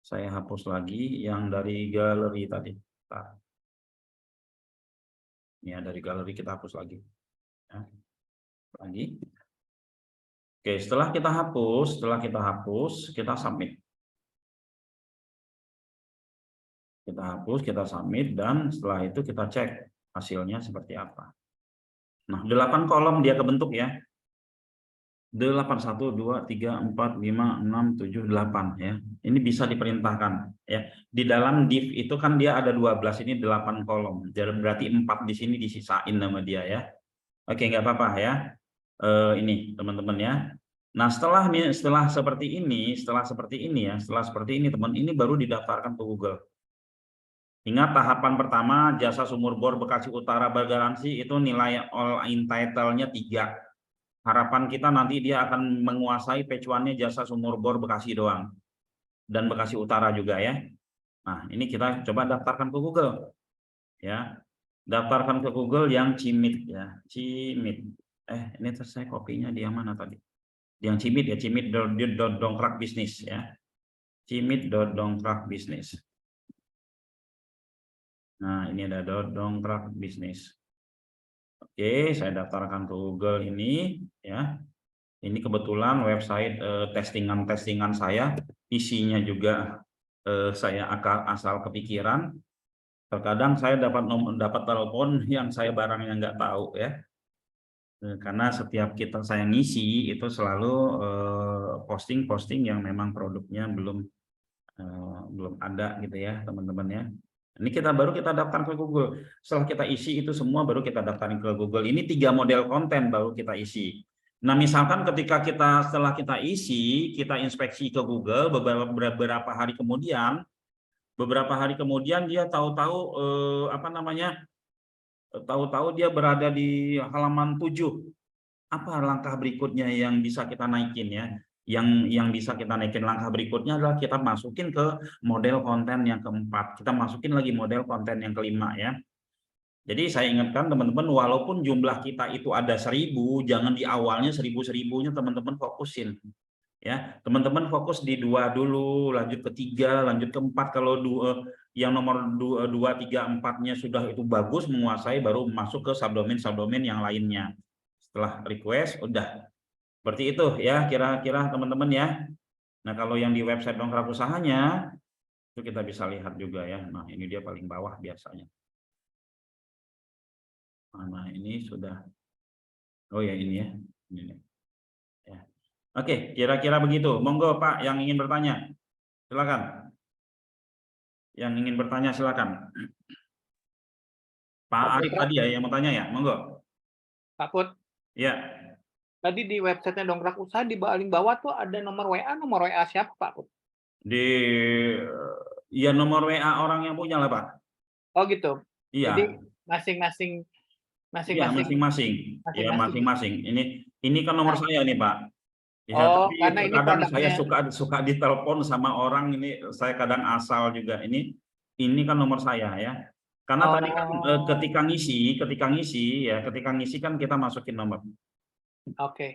Saya hapus lagi yang dari galeri tadi. Ya, dari galeri kita hapus lagi. Ya. Lagi. Oke, setelah kita hapus, kita submit. Kita hapus, kita submit, dan setelah itu kita cek hasilnya seperti apa. Nah, 8 kolom dia kebentuk ya. 8, 1, 2, 3, 4, 5, 6, 7, 8 ya. Ini bisa diperintahkan ya. Di dalam div itu kan dia ada 12, ini 8 kolom. Jadi berarti 4 di sini disisain nama dia ya. Oke, nggak apa-apa ya. Ini teman-teman ya. Nah, setelah seperti ini teman, ini baru didaftarkan ke Google. Ingat tahapan pertama jasa sumur bor Bekasi Utara bergaransi itu nilai all in title-nya 3. Harapan kita nanti dia akan menguasai page 1-nya jasa sumur bor Bekasi doang. Dan Bekasi Utara juga ya. Nah, ini kita coba daftarkan ke Google. Ya. Daftarkan ke Google yang Cimit ya. Cimit. Ini saya kopinya dia mana tadi? Yang Cimit ya, cimit.dongkrak bisnis ya. Cimit.dongkrak bisnis. Nah, ini ada dongkrak bisnis. Oke, saya daftarkan ke Google ini ya. Ini kebetulan website testingan saya, isinya juga saya asal kepikiran. Terkadang saya dapat telepon yang saya barangnya nggak tahu ya. Karena setiap saya ngisi itu selalu posting-posting yang memang produknya belum ada gitu ya teman-teman ya. Ini baru kita daftar ke Google. Setelah kita isi itu semua baru kita daftarin ke Google. Ini 3 model konten baru kita isi. Nah, misalkan setelah kita isi, kita inspeksi ke Google beberapa hari kemudian dia tahu-tahu dia berada di halaman 7. Apa langkah berikutnya yang bisa kita naikin ya? Yang bisa kita naikin langkah berikutnya adalah kita masukin ke model konten yang keempat. Kita masukin lagi model konten yang kelima ya. Jadi saya ingatkan teman-teman, walaupun jumlah kita itu ada 1000, jangan di awalnya 1000-1000-nya teman-teman fokusin. Ya, teman-teman fokus di 2 dulu, lanjut ke 3, lanjut ke 4. Kalau yang nomor 2, 3, 4-nya sudah itu bagus menguasai, baru masuk ke subdomain yang lainnya. Setelah request udah seperti itu ya kira-kira teman-teman ya. Nah, kalau yang di website dongkrak usahanya itu kita bisa lihat juga ya. Nah, ini dia paling bawah biasanya. Nah, ini sudah. Oh ya, ini ya. Ini ya. Oke, kira-kira begitu. Monggo Pak yang ingin bertanya. Silakan. Yang ingin bertanya silakan. Pak Arif tadi ya yang mau tanya ya, monggo. Pak Put, Ya, tadi di websitenya Dongkrak Usaha di paling bawah tuh ada nomor WA siapa Pak Put? di ya nomor WA orang yang punya lah Pak. Oh gitu. Jadi Iya, masing-masing iya masing-masing. Ya masing-masing. masing-masing. Ini kan nomor Nah. saya nih Pak. Ya, Oh, tapi karena ini kadang saya produknya. suka ditelepon sama orang ini, saya kadang asal juga. Ini kan nomor saya ya. Karena tadi kan Oh, ketika ngisi kan kita masukin nomor. oke.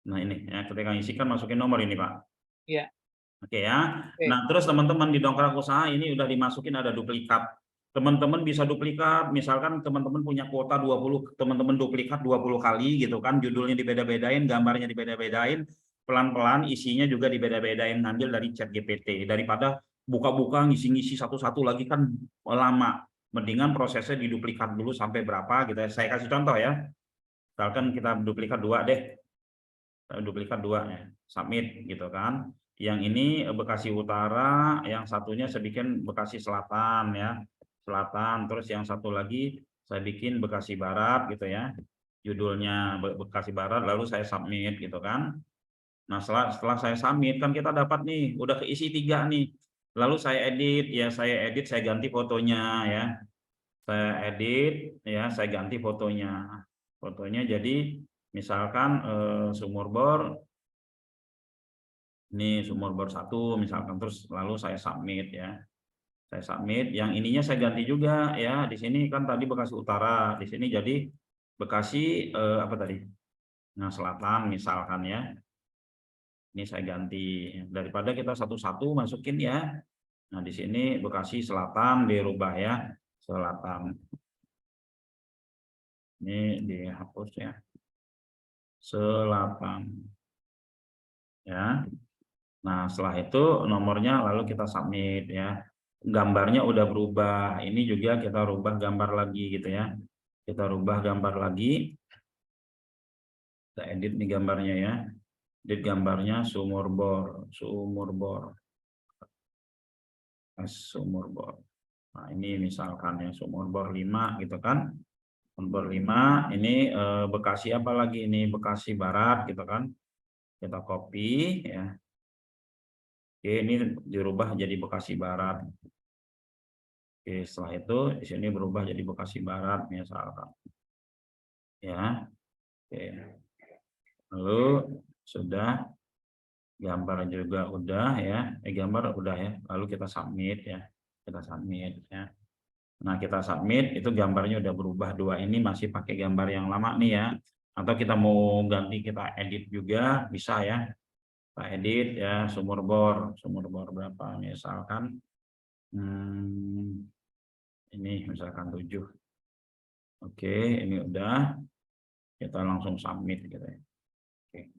Nah ini ya, ketika ngisi kan masukin nomor ini Pak. Iya. Oke ya. Oke. Nah terus teman-teman di Dongkrak Usaha ini udah dimasukin ada duplikat. Teman-teman bisa duplikat, misalkan teman-teman punya kuota 20, teman-teman duplikat 20 kali gitu kan, judulnya dibeda-bedain, gambarnya dibeda-bedain, pelan-pelan isinya juga dibeda-bedain, ngambil dari chat GPT. Daripada buka-buka ngisi-ngisi satu-satu lagi kan lama. Mendingan prosesnya diduplikat dulu sampai berapa gitu ya. Saya kasih contoh ya. Misalkan kita duplikat 2 deh. Duplikat 2 ya, submit gitu kan. Yang ini Bekasi Utara, yang satunya saya bikin Bekasi Selatan ya. Selatan, terus yang satu lagi saya bikin Bekasi Barat gitu ya. Judulnya Bekasi Barat, lalu saya submit gitu kan. Nah, setelah saya submit kan kita dapat nih, udah keisi 3 nih. Lalu saya edit, saya ganti fotonya ya. Saya edit ya, saya ganti fotonya. Fotonya jadi misalkan sumur bor ini sumur bor 1 misalkan, terus lalu saya submit ya. Saya submit, yang ininya saya ganti juga ya. Di sini kan tadi Bekasi Utara, di sini jadi Bekasi apa tadi? Nah, Selatan misalkan ya. Ini saya ganti daripada kita satu-satu masukin ya. Nah, di sini Bekasi Selatan dirubah ya, Selatan. Ini dihapus ya. Selatan. Ya. Nah, setelah itu nomornya lalu kita submit ya. Gambarnya udah berubah. Ini juga kita rubah gambar lagi gitu ya. Kita rubah gambar lagi. Kita edit nih gambarnya ya. Edit gambarnya sumur bor. Sumur bor. Nah, ini misalkan ya sumur bor 5 gitu kan. Sumur bor 5 ini Bekasi apa lagi ini? Bekasi Barat gitu kan. Kita copy ya. Oke, ini dirubah jadi Bekasi Barat. Oke, setelah itu di sini berubah jadi Bekasi Barat misalkan. Ya. Oke. Lalu sudah gambar juga udah ya. Gambar udah ya. Lalu kita submit ya. Kita submit ya. Nah, kita submit itu gambarnya udah berubah, 2 ini masih pakai gambar yang lama nih ya. Atau kita mau ganti, kita edit juga bisa ya. Kita edit ya sumur bor berapa misalkan ini misalkan 7. Oke, ini udah kita langsung submit gitu ya. Oke.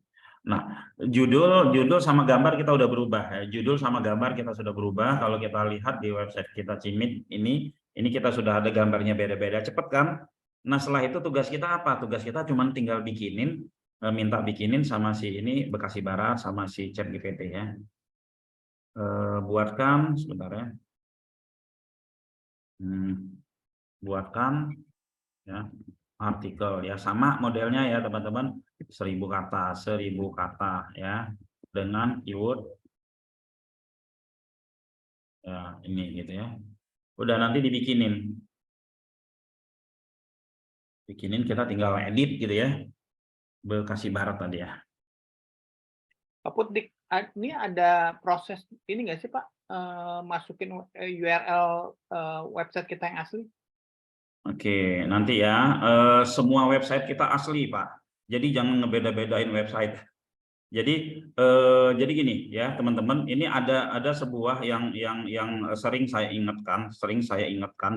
Nah, judul sama gambar kita udah berubah ya. Judul sama gambar kita sudah berubah. Kalau kita lihat di website kita Cimit ini kita sudah ada gambarnya beda-beda, cepet kan? Nah, setelah itu tugas kita apa? Tugas kita cuma tinggal bikinin, minta bikinin sama si ini Bekasi Barat sama si ChatGPT ya. Buatkan sebentar ya. Buatkan ya artikel ya, sama modelnya ya teman-teman, 1000 kata ya, dengan keyword ya ini gitu ya. Udah, nanti dibikinin kita tinggal edit gitu ya, Bekasi Barat tadi ya. Pak Put, ini ada proses ini nggak sih Pak, masukin URL website kita yang asli? Oke, nanti ya semua website kita asli Pak, jadi jangan ngebeda-bedain website. Jadi gini ya teman-teman, ini ada sebuah yang sering saya ingatkan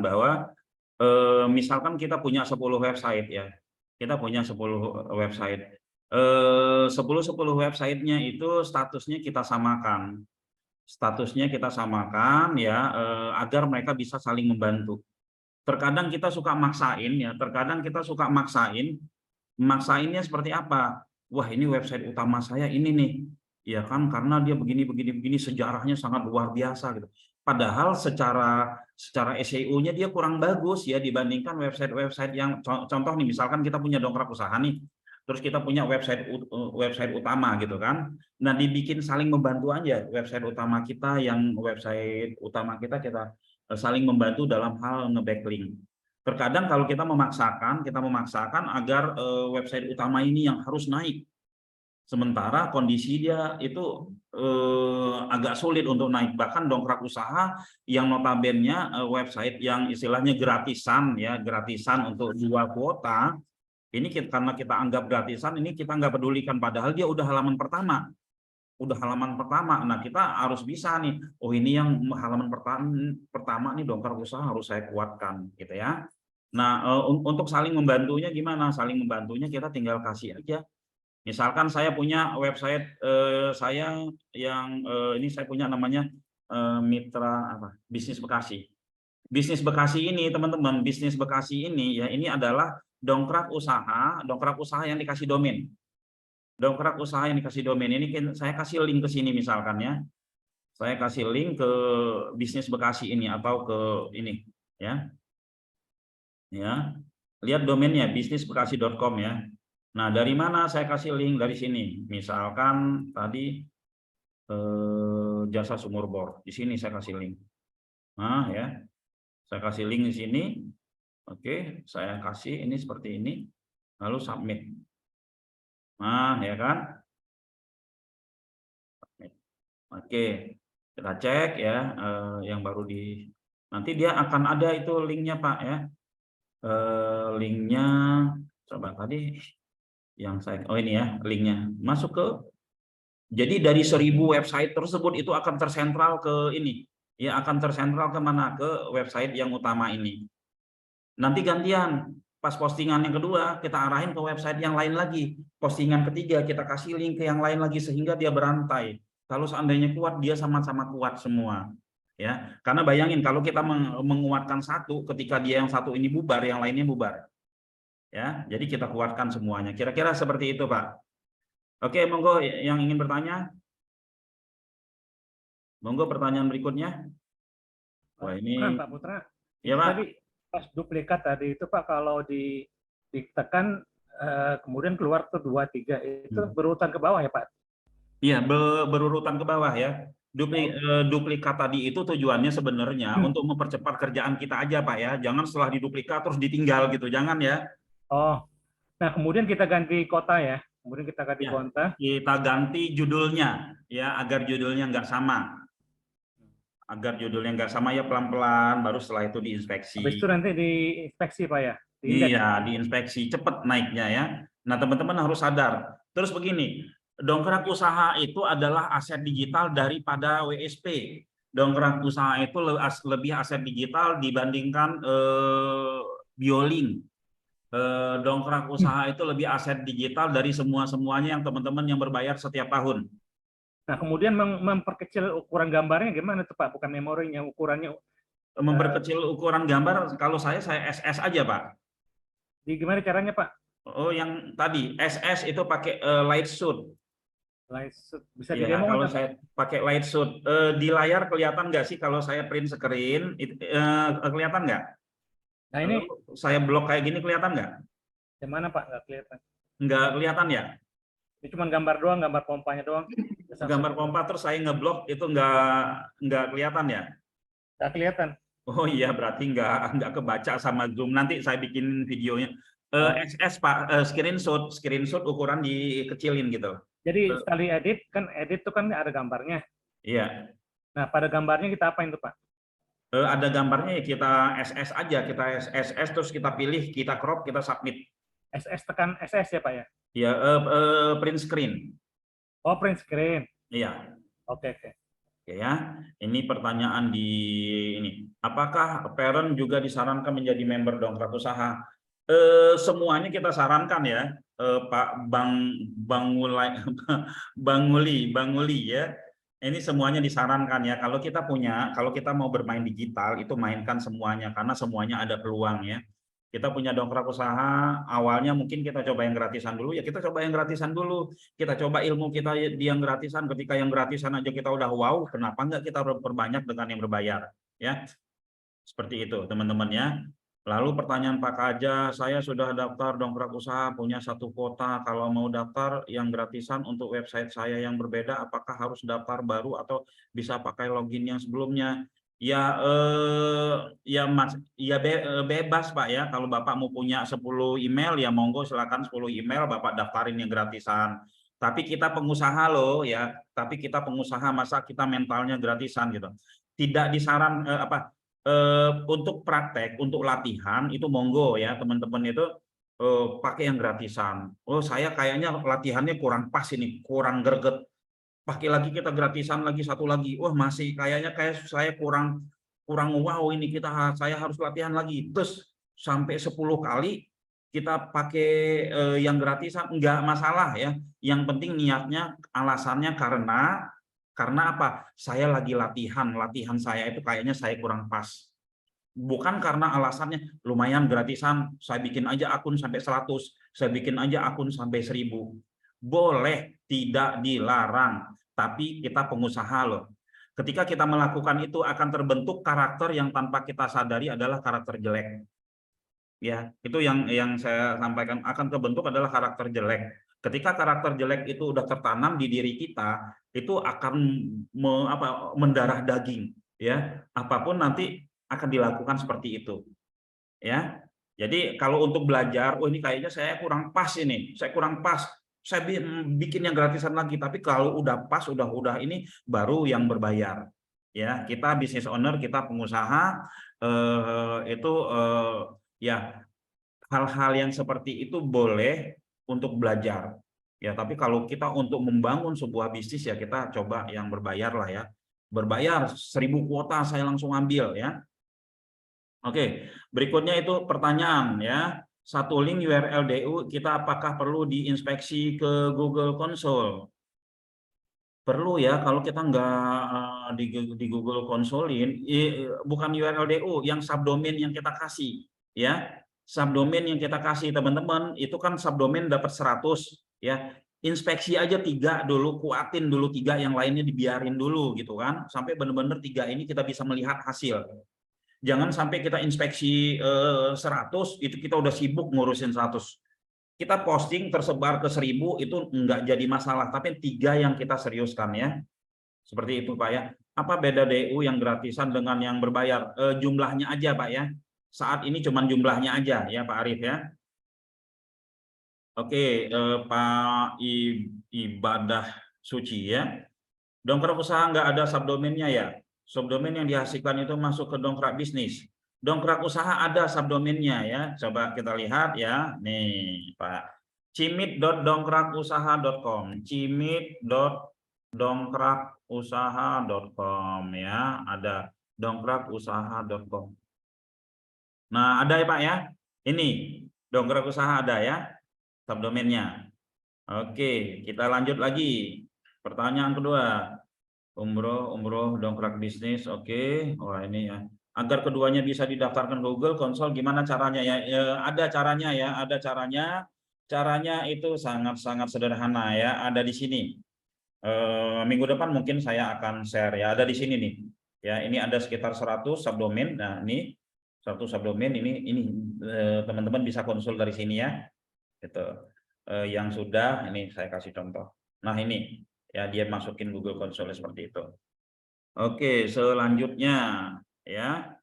bahwa misalkan kita punya 10 website ya, kita punya 10 website, 10 websitenya itu statusnya kita samakan ya, agar mereka bisa saling membantu. Terkadang kita suka maksain ya, maksainnya seperti apa? wah ini website utama saya ini nih, ya kan, karena dia begini sejarahnya sangat luar biasa gitu. Padahal secara SEO-nya dia kurang bagus ya dibandingkan website-website yang contoh nih, misalkan kita punya Dongkrak Usaha nih, terus kita punya website utama gitu kan. Nah, dibikin saling membantu aja website utama kita kita saling membantu dalam hal nge-backlink. Terkadang kalau kita memaksakan agar website utama ini yang harus naik, sementara kondisi dia itu agak sulit untuk naik. Bahkan Dongkrak Usaha yang notabene website yang istilahnya gratisan untuk 2 kuota, ini karena kita anggap gratisan, ini kita nggak pedulikan, padahal dia udah halaman pertama. Nah, kita harus bisa nih, oh ini yang halaman pertama nih Dongkrak Usaha harus saya kuatkan gitu ya. Nah, untuk saling membantunya gimana? Saling membantunya kita tinggal kasih aja. Misalkan saya punya website saya yang ini saya punya namanya Mitra Bisnis Bekasi. Bisnis Bekasi ini teman-teman, Bisnis Bekasi ini ya, ini adalah Dongkrak Usaha yang dikasih domain. Dongkrak Usaha yang dikasih domain ini saya kasih link ke sini misalkan ya. Saya kasih link ke Bisnis Bekasi ini atau ke ini ya. Ya. Lihat domainnya bisnisbekasi.com ya. Nah, dari mana saya kasih link? Dari sini. Misalkan tadi Jasa Sumur Bor. Di sini saya kasih link. Nah, ya. Saya kasih link di sini. Oke, saya kasih ini seperti ini. Lalu submit. Nah, ya kan? Oke, kita cek ya yang baru nanti dia akan ada itu linknya Pak ya. Linknya coba tadi yang saya ini ya, linknya masuk ke, jadi dari 1000 website tersebut itu akan tersentral ke ini ya, akan tersentral ke mana, ke website yang utama ini. Nanti gantian, pas postingan yang kedua kita arahin ke website yang lain lagi, postingan ketiga kita kasih link ke yang lain lagi sehingga dia berantai. Kalau seandainya kuat, dia sama-sama kuat semua ya. Karena bayangin kalau kita menguatkan satu, ketika dia yang satu ini bubar, yang lainnya bubar ya. Jadi kita kuatkan semuanya, kira-kira seperti itu Pak. Oke, monggo yang ingin bertanya, monggo pertanyaan berikutnya. Wah ini Pak Putra, ya Pak. tadi pas duplikat tadi itu Pak, kalau ditekan kemudian keluar tuh 2, 3 itu berurutan ke bawah ya Pak? Iya, berurutan ke bawah ya. Duplikat tadi itu tujuannya sebenarnya untuk mempercepat kerjaan kita aja Pak ya. Jangan setelah diduplikat terus ditinggal gitu, jangan ya. Oh, nah kemudian kita ganti kota ya. Kemudian kita ganti Ya, kota. kita ganti judulnya ya, agar judulnya nggak sama. Agar judulnya nggak sama ya, pelan-pelan, baru setelah itu diinspeksi. Habis itu nanti diinspeksi Pak ya? Iya, diinspeksi, cepat naiknya ya. Nah, teman-teman harus sadar. Terus begini, Dongkrak Usaha itu adalah aset digital daripada WSP. Dongkrak Usaha itu lebih aset digital dibandingkan Biolink. Dongkrak Usaha itu lebih aset digital dari semuanya yang teman-teman yang berbayar setiap tahun. Nah, kemudian memperkecil ukuran gambarnya gimana tuh Pak? Bukan memorinya, ukurannya. Memperkecil ukuran gambar, kalau saya SS aja Pak. Gimana caranya Pak? Oh, yang tadi SS itu pakai light shoot. Bisa Ya, didemo kalau Pak? saya pakai light shoot, di layar kelihatan nggak sih kalau saya print screen? Kelihatan nggak? Nah ini Saya blok kayak gini kelihatan nggak? yang mana Pak? Nggak kelihatan. Nggak kelihatan ya? Ini cuma gambar doang, gambar pompanya doang. Gambar pompa terus saya ngeblok itu nggak kelihatan ya? Nggak kelihatan. Oh iya, berarti nggak kebaca sama Zoom. Nanti saya bikin videonya. SS Pak, screenshot ukuran dikecilin gitu. Jadi sekali edit itu kan ada gambarnya. Iya. Nah pada gambarnya kita apain tuh Pak? Ada gambarnya ya, kita SS aja, kita SS terus kita pilih, kita crop, kita submit. SS tekan SS ya Pak ya? Ya, print screen. Oh print screen. Iya. Oke. Ya, ini pertanyaan di ini. Apakah parent juga disarankan menjadi member Dongkrak Usaha? Semuanya kita sarankan ya, Pak Bang Nguli ya. Ini semuanya disarankan ya. Kalau kita mau bermain digital itu mainkan semuanya karena semuanya ada peluang ya. Kita punya dongkrak usaha, awalnya mungkin kita coba yang gratisan dulu, ya kita coba yang gratisan dulu. Kita coba ilmu kita di yang gratisan, ketika yang gratisan aja kita udah wow, kenapa enggak kita perbanyak dengan yang berbayar? Ya, seperti itu teman-teman ya. Lalu pertanyaan Pak Kaja, saya sudah daftar dongkrak usaha, punya 1 kuota, kalau mau daftar yang gratisan untuk website saya yang berbeda, apakah harus daftar baru atau bisa pakai login yang sebelumnya? Ya, ya Mas, ya bebas Pak ya. Kalau Bapak mau punya 10 email ya monggo silakan 10 email Bapak daftarin yang gratisan. Tapi kita pengusaha loh ya. Tapi kita pengusaha, masa kita mentalnya gratisan gitu. Tidak disaran untuk praktek, untuk latihan itu monggo ya teman-teman itu pakai yang gratisan. Oh saya kayaknya latihannya kurang pas ini, kurang greget. Pakai lagi kita gratisan lagi 1 lagi. Wah masih kayak saya kurang wow ini saya harus latihan lagi. Terus sampai 10 kali kita pakai yang gratisan enggak masalah ya. Yang penting niatnya, alasannya karena apa? Saya lagi latihan saya itu kayaknya saya kurang pas. Bukan karena alasannya lumayan gratisan, saya bikin aja akun sampai 100, saya bikin aja akun sampai 1000. Boleh, tidak dilarang, tapi kita pengusaha loh. Ketika kita melakukan itu akan terbentuk karakter yang tanpa kita sadari adalah karakter jelek. Ya, itu yang saya sampaikan, akan terbentuk adalah karakter jelek. Ketika karakter jelek itu udah tertanam di diri kita, itu akan mendarah daging, ya. Apapun nanti akan dilakukan seperti itu. Ya. Jadi kalau untuk belajar, oh ini kayaknya saya kurang pas ini, saya kurang pas. Saya bikin yang gratisan lagi, tapi kalau udah pas, udah ini baru yang berbayar. Ya, kita business owner, kita pengusaha ya hal-hal yang seperti itu boleh untuk belajar. Ya, tapi kalau kita untuk membangun sebuah bisnis ya kita coba yang berbayar lah ya. Berbayar 1000 kuota saya langsung ambil ya. Oke, berikutnya itu pertanyaan ya. 1 link URL DU kita apakah perlu diinspeksi ke Google Console? Perlu ya, kalau kita nggak di Google Console-in, bukan URL DU, yang subdomain yang kita kasih ya. Subdomain yang kita kasih teman-teman itu kan subdomain dapat 100 ya. Inspeksi aja 3 dulu, kuatin dulu 3, yang lainnya dibiarin dulu gitu kan. Sampai benar-benar 3 ini kita bisa melihat hasil. Jangan sampai kita inspeksi 100, itu kita udah sibuk ngurusin 100. Kita posting tersebar ke 1000 itu enggak jadi masalah, tapi 3 yang kita seriuskan ya. Seperti itu Pak ya. Apa beda DU yang gratisan dengan yang berbayar? Jumlahnya aja Pak ya. Saat ini cuma jumlahnya aja ya Pak Arif ya. Oke, Pak Ibadah Suci ya. Dongkrak usaha nggak ada subdomainnya ya. Subdomain yang dihasilkan itu masuk ke dongkrak bisnis. Dongkrak usaha ada subdomainnya ya. Coba kita lihat ya. Nih Pak. cimit.dongkrakusaha.com. cimit.dongkrakusaha.com ya. Ada dongkrakusaha.com. Nah, ada ya Pak ya. Ini dongkrak usaha ada ya. Subdomainnya. Oke, kita lanjut lagi. Pertanyaan kedua. Umroh dongkrak bisnis, oke. Wah ini ya. Agar keduanya bisa didaftarkan ke Google Console, gimana caranya ya? Ada caranya ya, ada caranya. Caranya itu sangat-sangat sederhana ya. Ada di sini. Minggu depan mungkin saya akan share ya. Ada di sini nih. Ya, ini ada sekitar 100 subdomain. Nah ini 100 subdomain ini teman-teman bisa konsul dari sini ya. Gitu. Yang sudah ini saya kasih contoh. Nah ini. Ya, dia masukin Google Console seperti itu. Oke, selanjutnya ya.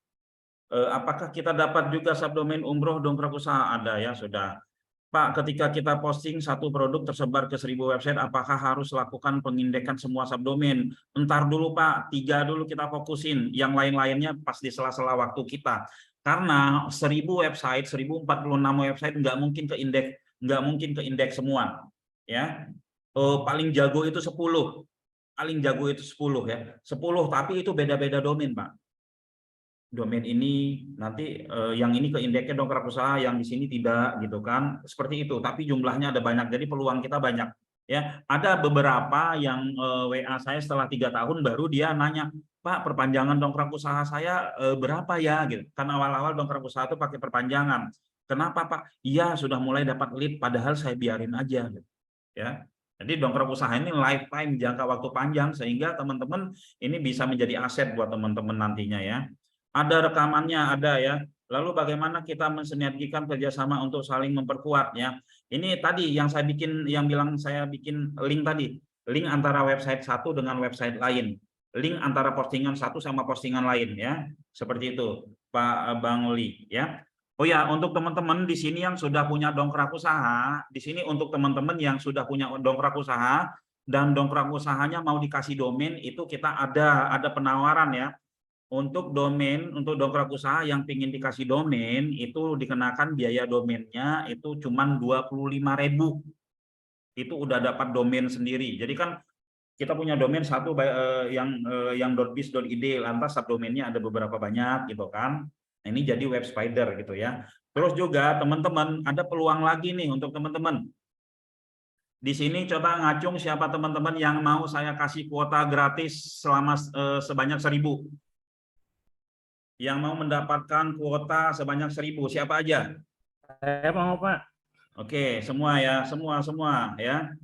Apakah kita dapat juga subdomain umroh dongkrak usaha? Ada ya, sudah. Pak, ketika kita posting 1 produk tersebar ke 1000 website, apakah harus lakukan pengindekan semua subdomain? Entar dulu Pak, 3 dulu kita fokusin. Yang lain-lainnya pas di sela-sela waktu kita. Karena 1000 website, 1046 website nggak mungkin ke indeks semua. Ya. Paling jago itu 10. Paling jago itu 10 ya. 10, tapi itu beda-beda domain, Pak. Domain ini nanti yang ini ke indeksnya dongkrak usaha, yang di sini tidak gitu kan. Seperti itu, tapi jumlahnya ada banyak. Jadi peluang kita banyak ya. Ada beberapa yang WA saya setelah 3 tahun baru dia nanya, "Pak, perpanjangan dongkrak usaha saya berapa ya?" gitu. Kan awal-awal dongkrak usaha itu pakai perpanjangan. Kenapa Pak? Iya sudah mulai dapat lead, padahal saya biarin aja. Gitu. Ya. Jadi dongkrak usaha ini lifetime, jangka waktu panjang, sehingga teman-teman ini bisa menjadi aset buat teman-teman nantinya ya. Ada rekamannya, ada ya. Lalu bagaimana kita mensinergikan kerjasama untuk saling memperkuat ya. Ini tadi yang saya bikin, yang bilang saya bikin link tadi, link antara website satu dengan website lain, link antara postingan satu sama postingan lain ya, seperti itu Pak Bang Li ya. Oh ya, untuk teman-teman di sini yang sudah punya dongkrak usaha, di sini untuk teman-teman yang sudah punya dongkrak usaha dan dongkrak usahanya mau dikasih domain, itu kita ada penawaran ya. Untuk domain, untuk dongkrak usaha yang ingin dikasih domain, itu dikenakan biaya domainnya itu cuma 25.000. Itu udah dapat domain sendiri. Jadi kan kita punya domain satu yang .biz.id, lantas subdomainnya ada beberapa banyak gitu kan. Nah, ini jadi web spider gitu ya. Terus juga teman-teman ada peluang lagi nih untuk teman-teman. Di sini coba ngacung siapa teman-teman yang mau saya kasih kuota gratis selama sebanyak 1.000. Yang mau mendapatkan kuota sebanyak 1.000, siapa aja? Saya mau Pak. Oke, semua ya, semua ya.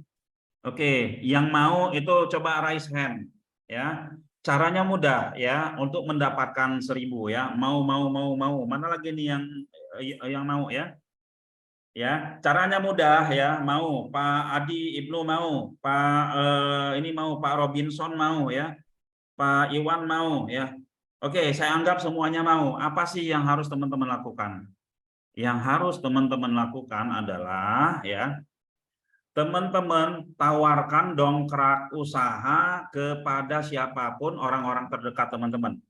Oke, yang mau itu coba raise hand ya. Caranya mudah ya untuk mendapatkan 1.000 ya. Mau. Mana lagi nih yang mau ya? Ya, caranya mudah ya. Mau Pak Adi Ibnu mau, Pak ini mau Pak Robinson mau ya. Pak Iwan mau ya. Oke, saya anggap semuanya mau. Apa sih yang harus teman-teman lakukan? Yang harus teman-teman lakukan adalah ya, teman-teman tawarkan dongkrak usaha kepada siapapun orang-orang terdekat teman-teman.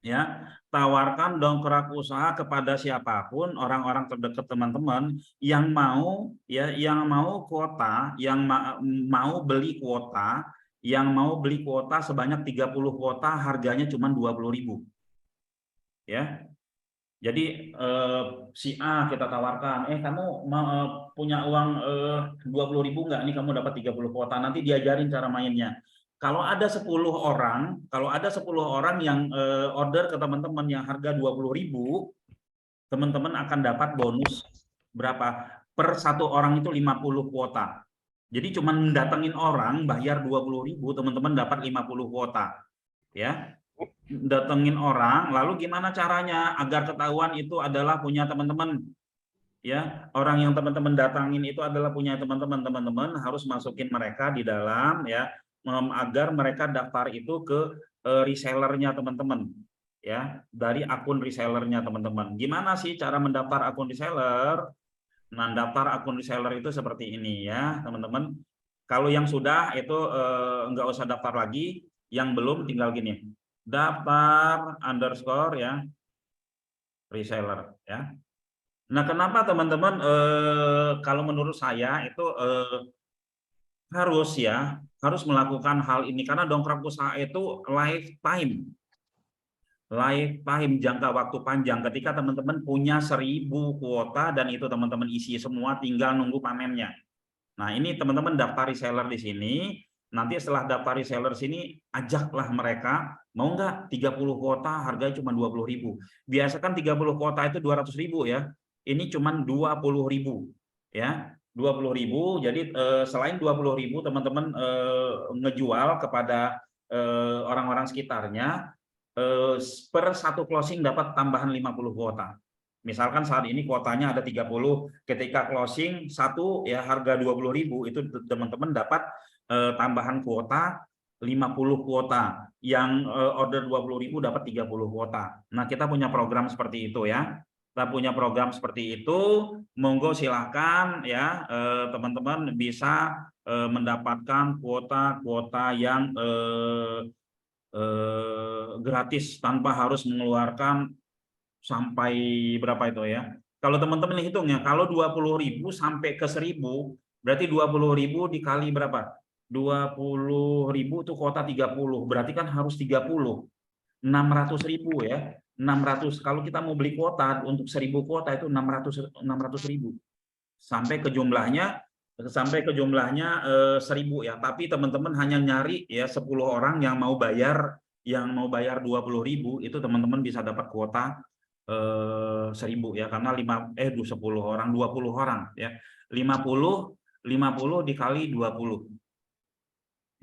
Ya, tawarkan dongkrak usaha kepada siapapun orang-orang terdekat teman-teman yang mau ya, yang mau kuota, yang mau beli kuota, yang mau beli kuota sebanyak 30 kuota harganya cuma 20.000. Ya. Jadi si A kita tawarkan, kamu punya uang 20.000 nggak? Nih kamu dapat 30 kuota, nanti diajarin cara mainnya. Kalau ada 10 orang yang order ke teman-teman yang harga 20.000, teman-teman akan dapat bonus berapa? Per satu orang itu 50 kuota. Jadi cuma datengin orang bayar 20.000, teman-teman dapat 50 kuota. Ya. Datengin orang, lalu gimana caranya agar ketahuan itu adalah punya teman-teman ya, orang yang teman-teman datangin itu adalah punya teman-teman harus masukin mereka di dalam ya, agar mereka daftar itu ke resellernya teman-teman ya, dari akun resellernya teman-teman. Gimana sih cara mendaftar akun reseller? Nah, daftar akun reseller itu seperti ini ya teman-teman. Kalau yang sudah itu nggak usah daftar lagi, yang belum tinggal gini, daftar underscore ya reseller ya. Nah, kenapa teman-teman kalau menurut saya itu harus melakukan hal ini, karena dongkrak usaha itu lifetime jangka waktu panjang. Ketika teman-teman punya 1.000 kuota dan itu teman-teman isi semua, tinggal nunggu panennya. Nah, ini teman-teman daftar reseller di sini. Nanti setelah daftar reseller sini, ajaklah mereka, mau nggak 30 kuota harganya cuma 20.000. Biasakan 30 kuota itu 200.000 ya. Ini cuma 20.000 ya. 20.000. Jadi selain 20.000 teman-teman ngejual kepada orang-orang sekitarnya, per satu closing dapat tambahan 50 kuota. Misalkan saat ini kuotanya ada 30, ketika closing satu ya harga 20.000, itu teman-teman dapat tambahan kuota 50 kuota. Yang order 20.000 dapat 30 kuota. Nah, kita punya program seperti itu ya. Kita punya program seperti itu, monggo silahkan ya teman-teman bisa mendapatkan kuota-kuota yang gratis tanpa harus mengeluarkan sampai berapa itu ya. Kalau teman-teman hitung ya, kalau 20.000 sampai ke 1.000, berarti 20.000 dikali berapa? 20.000 itu kuota 30, berarti kan harus 30. 600.000 ya. 600, kalau kita mau beli kuota untuk 1.000 kuota itu 600.000. Sampai ke jumlahnya 1.000 ya. Tapi teman-teman hanya nyari ya 10 orang yang mau bayar 20.000, itu teman-teman bisa dapat kuota 1000 ya, karena 10 orang, 20 orang ya. 50 dikali 20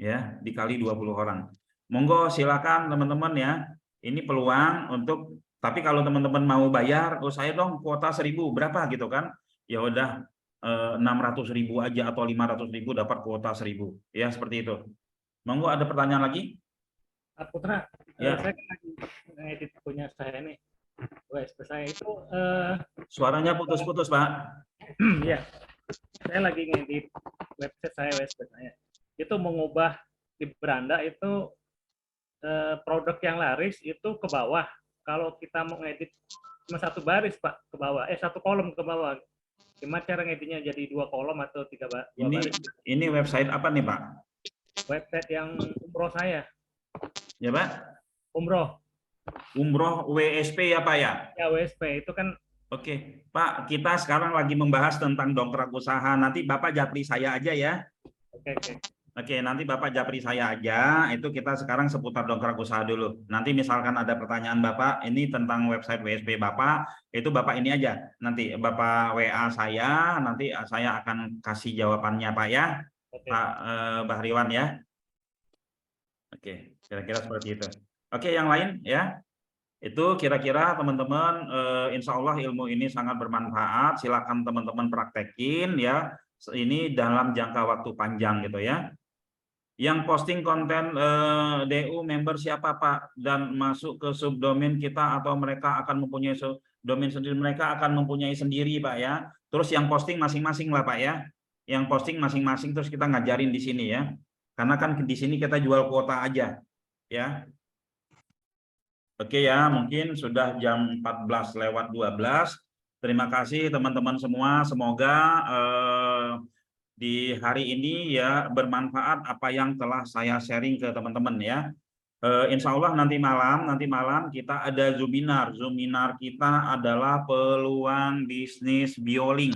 ya, dikali 20 orang. Monggo silakan teman-teman ya. Ini peluang untuk, tapi kalau teman-teman mau bayar, oh saya dong kuota 1000 berapa gitu kan? Ya udah 600.000 aja atau 500.000 dapat kuota 1000 ya, seperti itu. Monggo, ada pertanyaan lagi? Pak Putra, Ya. saya kan lagi ngedit punya saya nih. WSP saya itu Suaranya putus-putus, Pak. ya, saya lagi ngedit website saya, WSP saya. Itu mengubah di beranda itu produk yang laris itu ke bawah. Kalau kita mau ngedit cuma satu baris, Pak, ke bawah. Satu kolom ke bawah. Gimana cara ngeditnya jadi 2 kolom atau 3 baris? Ini website apa nih, Pak? Website yang umroh saya. Ya, Pak? Umroh. Umroh WSP ya, Pak ya? Ya, WSP itu kan. Oke, Pak, kita sekarang lagi membahas tentang dongkrak usaha. Nanti Bapak japri saya aja ya. Oke. Oke, nanti Bapak japri saya aja. Itu kita sekarang seputar dongkrak usaha dulu. Nanti misalkan ada pertanyaan Bapak, ini tentang website WSP Bapak, itu Bapak ini aja. Nanti Bapak WA saya, nanti saya akan kasih jawabannya, Pak ya. Oke. Pak Bahriwan ya. Oke, kira-kira seperti itu. Oke, yang lain ya. Itu kira-kira teman-teman, insya Allah ilmu ini sangat bermanfaat. Silakan teman-teman praktekin ya. Ini dalam jangka waktu panjang gitu ya. Yang posting konten DU member siapa, Pak? Dan masuk ke subdomain kita atau mereka akan mempunyai subdomain sendiri, mereka akan mempunyai sendiri, Pak ya. Terus yang posting masing-masing lah, Pak ya. Yang posting masing-masing terus kita ngajarin di sini ya. Karena kan di sini kita jual kuota aja ya. Oke ya, mungkin sudah jam 14:12. Terima kasih teman-teman semua. Semoga di hari ini ya bermanfaat apa yang telah saya sharing ke teman-teman ya. Insya Allah nanti malam kita ada Zoominar. Zoominar kita adalah peluang bisnis bioling.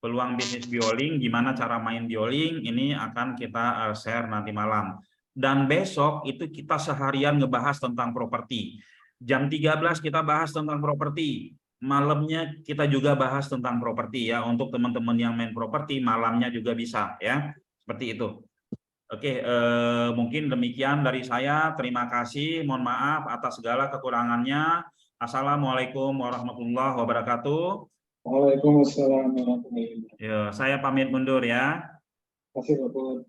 Peluang bisnis bioling, gimana cara main bioling, ini akan kita share nanti malam. Dan besok itu kita seharian ngebahas tentang properti. Jam 13 kita bahas tentang properti. Malamnya kita juga bahas tentang properti ya. Untuk teman-teman yang main properti, malamnya juga bisa ya. Seperti itu. Oke, mungkin demikian dari saya. Terima kasih. Mohon maaf atas segala kekurangannya. Assalamualaikum warahmatullahi wabarakatuh. Waalaikumsalam warahmatullahi wabarakatuh. Ya, saya pamit mundur ya. Terima kasih, Bapak.